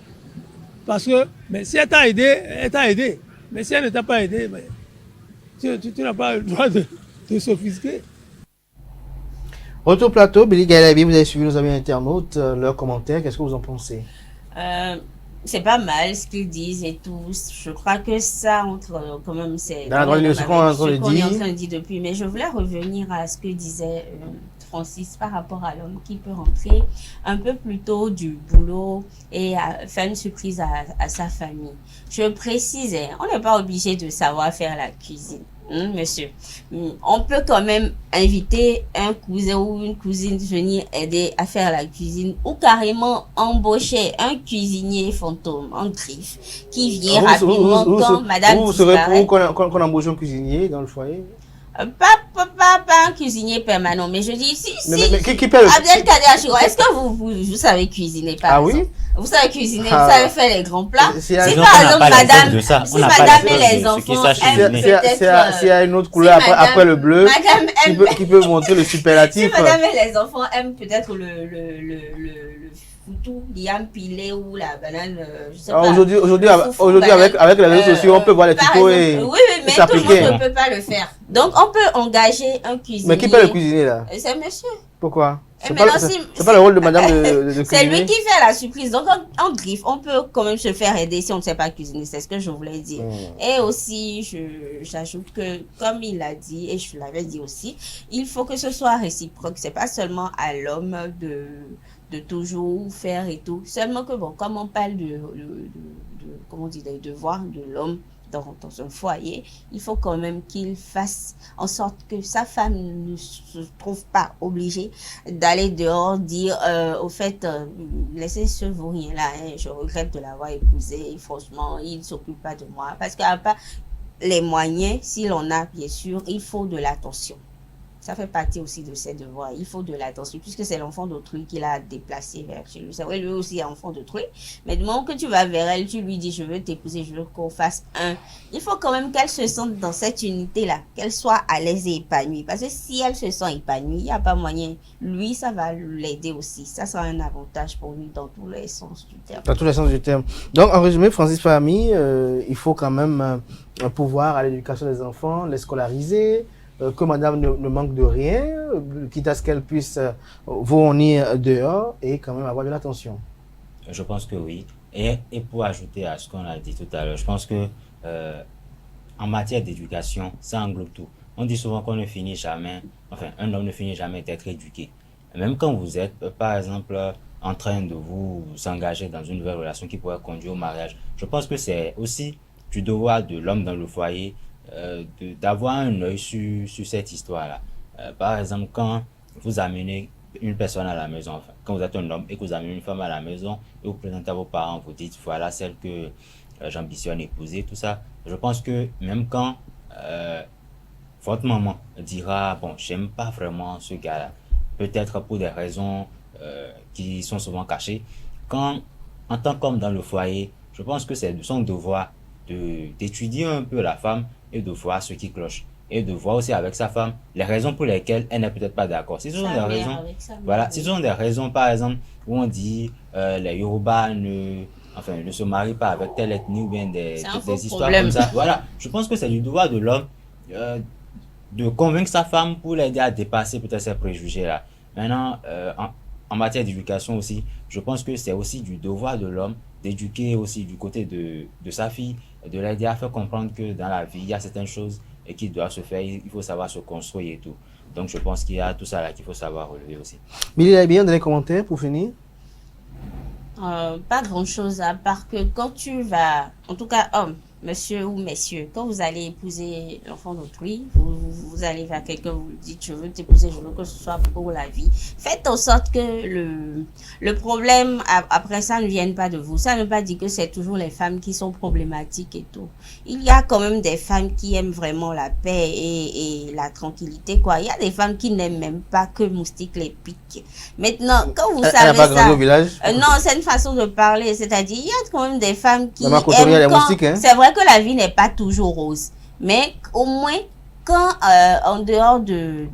Parce que, mais si elle t'a aidé, elle t'a aidé. Mais si elle ne t'a pas aidé, ben, tu n'as pas le droit de s'offusquer. Retour plateau, Billy Galabi, vous avez suivi nos amis internautes, leurs commentaires, qu'est-ce que vous en pensez? C'est pas mal ce qu'ils disent et tout. Je crois que ça entre quand même, c'est dans ce qu'on est en train de dire depuis. Mais je voulais revenir à ce que disait Francis par rapport à l'homme qui peut rentrer un peu plus tôt du boulot et faire une surprise à sa famille. Je précisais, on n'est pas obligé de savoir faire la cuisine. Monsieur, on peut quand même inviter un cousin ou une cousine venir aider à faire la cuisine ou carrément embaucher un cuisinier fantôme en griffe qui vient rapidement quand madame vous serez pour qu'on embauche un cuisinier dans le foyer? Pas un cuisinier permanent, mais je dis si qui paie Abdelkader Achiro, est-ce que vous savez cuisiner par exemple? Vous savez cuisiner, vous savez faire les grands plats. Si par exemple madame et les enfants aiment peut-être... S'il y a une autre couleur après le bleu, qui peut montrer le superlatif. Si madame et les enfants aiment peut-être le foutou, l'yam pilé ou la banane, je sais pas. Aujourd'hui avec les réseaux sociaux, on peut voir les tutos et mais tout le monde ne peut pas le faire. Donc on peut engager un cuisinier. Mais qui peut le cuisiner là? C'est monsieur. Pourquoi? C'est pas le rôle de madame de cuisiner. C'est lui qui fait la surprise. Donc en griffe, on peut quand même se faire aider si on ne sait pas cuisiner. C'est ce que je voulais dire. Et aussi, j'ajoute que, comme il l'a dit, et je l'avais dit aussi, il faut que ce soit réciproque. C'est pas seulement à l'homme de toujours faire et tout. Seulement que, bon, comme on parle comment on dit, des devoirs de l'homme dans un foyer, il faut quand même qu'il fasse en sorte que sa femme ne se trouve pas obligée d'aller dehors dire au fait, laissez ce vaurien là, hein, je regrette de l'avoir épousé, franchement, il ne s'occupe pas de moi. Parce qu'à part les moyens, si l'on a, bien sûr, il faut de l'attention. Ça fait partie aussi de ses devoirs. Il faut de l'attention, puisque c'est l'enfant d'autrui qui l'a déplacé vers chez lui. C'est vrai, lui aussi est enfant d'autrui. Mais du moment que tu vas vers elle, tu lui dis, je veux t'épouser, je veux qu'on fasse un. Il faut quand même qu'elle se sente dans cette unité-là, qu'elle soit à l'aise et épanouie. Parce que si elle se sent épanouie, il n'y a pas moyen. Lui, ça va l'aider aussi. Ça sera un avantage pour lui dans tous les sens du terme. Dans tous les sens du terme. Donc, en résumé, Francis Fahmy, il faut quand même pouvoir à l'éducation des enfants, les scolariser, que madame ne manque de rien, quitte à ce qu'elle puisse venir dehors et quand même avoir de l'attention. Je pense que oui. Et pour ajouter à ce qu'on a dit tout à l'heure, je pense que en matière d'éducation, ça englobe tout. On dit souvent qu'on ne finit jamais, enfin, un homme ne finit jamais d'être éduqué. Même quand vous êtes, par exemple, en train de vous engager dans une nouvelle relation qui pourrait conduire au mariage, je pense que c'est aussi du devoir de l'homme dans le foyer d'avoir un œil sur cette histoire-là. Par exemple, quand vous amenez une personne à la maison, enfin, quand vous êtes un homme et que vous amenez une femme à la maison et vous présentez à vos parents, vous dites voilà celle que j'ambitionne épouser, tout ça. Je pense que même quand votre maman dira bon, j'aime pas vraiment ce gars-là, peut-être pour des raisons qui sont souvent cachées, quand en tant qu'homme dans le foyer, je pense que c'est de son devoir d'étudier un peu la femme et de voir ce qui cloche et de voir aussi avec sa femme les raisons pour lesquelles elle n'est peut-être pas d'accord. Si ce sont des raisons, voilà, si ce sont des raisons par exemple où on dit les Yoruba ne se marient pas avec telle ethnie ou bien des histoires comme ça. Voilà, je pense que c'est du devoir de l'homme de convaincre sa femme pour l'aider à dépasser peut-être ces préjugés là. Maintenant, en matière d'éducation aussi, je pense que c'est aussi du devoir de l'homme d'éduquer aussi du côté de sa fille, de l'aider à faire comprendre que dans la vie, il y a certaines choses qui doivent se faire, il faut savoir se construire et tout. Donc je pense qu'il y a tout ça là qu'il faut savoir relever aussi. Milly Labian, dans les commentaires pour finir? Pas grand chose à part que quand tu vas, en tout cas homme, monsieur ou messieurs, quand vous allez épouser l'enfant d'autrui, vous allez vers quelqu'un, vous dites je veux t'épouser, je veux que ce soit pour la vie. Faites en sorte que le problème après ça ne vienne pas de vous. Ça ne veut pas dire que c'est toujours les femmes qui sont problématiques et tout. Il y a quand même des femmes qui aiment vraiment la paix et la tranquillité, quoi. Il y a des femmes qui n'aiment même pas que moustique les pique. Maintenant, quand vous savez ça, au village. Non, c'est une façon de parler. C'est-à-dire, il y a quand même des femmes qui aiment quand... C'est vrai que la vie n'est pas toujours rose. Mais au moins, quand en dehors du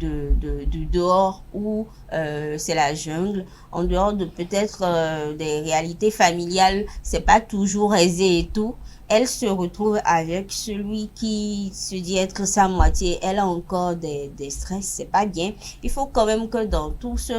dehors où c'est la jungle, en dehors de peut-être des réalités familiales, c'est pas toujours aisé et tout, elle se retrouve avec celui qui se dit être sa moitié. Elle a encore des stress, c'est pas bien. Il faut quand même que dans tous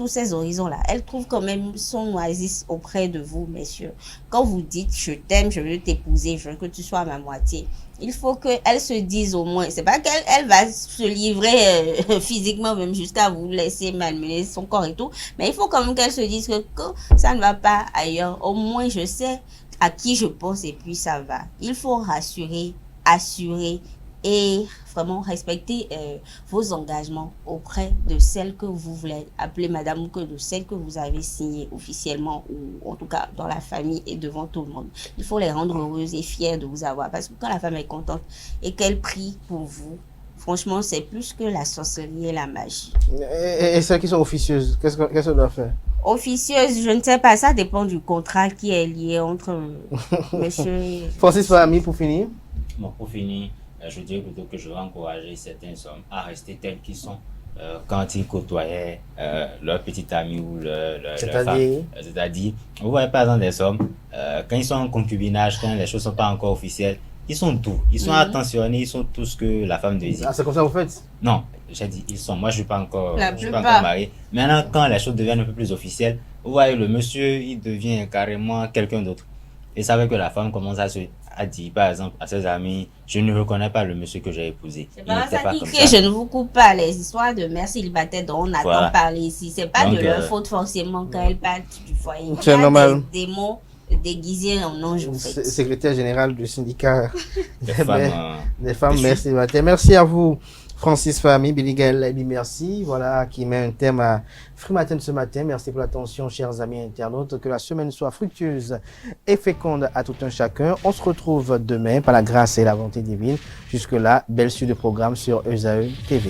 ces horizons-là, elle trouve quand même son oasis auprès de vous, messieurs. Quand vous dites je t'aime, je veux t'épouser, je veux que tu sois ma moitié, il faut qu'elle se dise au moins, c'est pas qu'elle va se livrer physiquement même jusqu'à vous laisser malmener son corps et tout, mais il faut quand même qu'elle se dise que ça ne va pas ailleurs. Au moins je sais à qui je pense et puis ça va. Il faut rassurer, assurer et vraiment respecter vos engagements auprès de celle que vous voulez appeler madame ou que de celle que vous avez signée officiellement ou en tout cas dans la famille et devant tout le monde. Il faut les rendre heureuses et fières de vous avoir parce que quand la femme est contente et qu'elle prie pour vous, franchement, c'est plus que la sorcellerie et la magie. Et celles qui sont officieuses, qu'est-ce qu'on doit faire? Officieuse, je ne sais pas, ça dépend du contrat qui est lié entre monsieur... Francis Fahmy, pour finir. Bon, pour finir, je dirais plutôt que je vais encourager certains hommes à rester tels qu'ils sont quand ils côtoyaient leur petit ami ou leur femme. C'est-à-dire, vous voyez par exemple des hommes, quand ils sont en concubinage, quand les choses ne sont pas encore officielles, ils sont tout. Ils sont attentionnés, ils sont tout ce que la femme désire. Ah, c'est comme ça que vous faites? Non, j'ai dit ils sont. Moi, je ne suis pas encore marié. Maintenant, quand les choses deviennent un peu plus officielles, vous voyez, le monsieur, il devient carrément quelqu'un d'autre. Et ça veut que la femme commence à dire, par exemple, à ses amis, je ne reconnais pas le monsieur que j'ai épousé. C'est pas ça qui crie, je ne vous coupe pas les histoires de mère célibataire dont on attend parler ici. C'est pas de leur faute forcément quand elles partent du foyer. C'est normal. Des mots déguisés en ange. Secrétaire général du syndicat des femmes mères célibataires. Merci à vous, Francis Fahmy, Billy Gaël, merci. Voilà, qui met un thème à Free Matin ce matin. Merci pour l'attention, chers amis internautes. Que la semaine soit fructueuse et féconde à tout un chacun. On se retrouve demain par la grâce et la volonté divine. Jusque-là, belle suite de programme sur ESAE TV.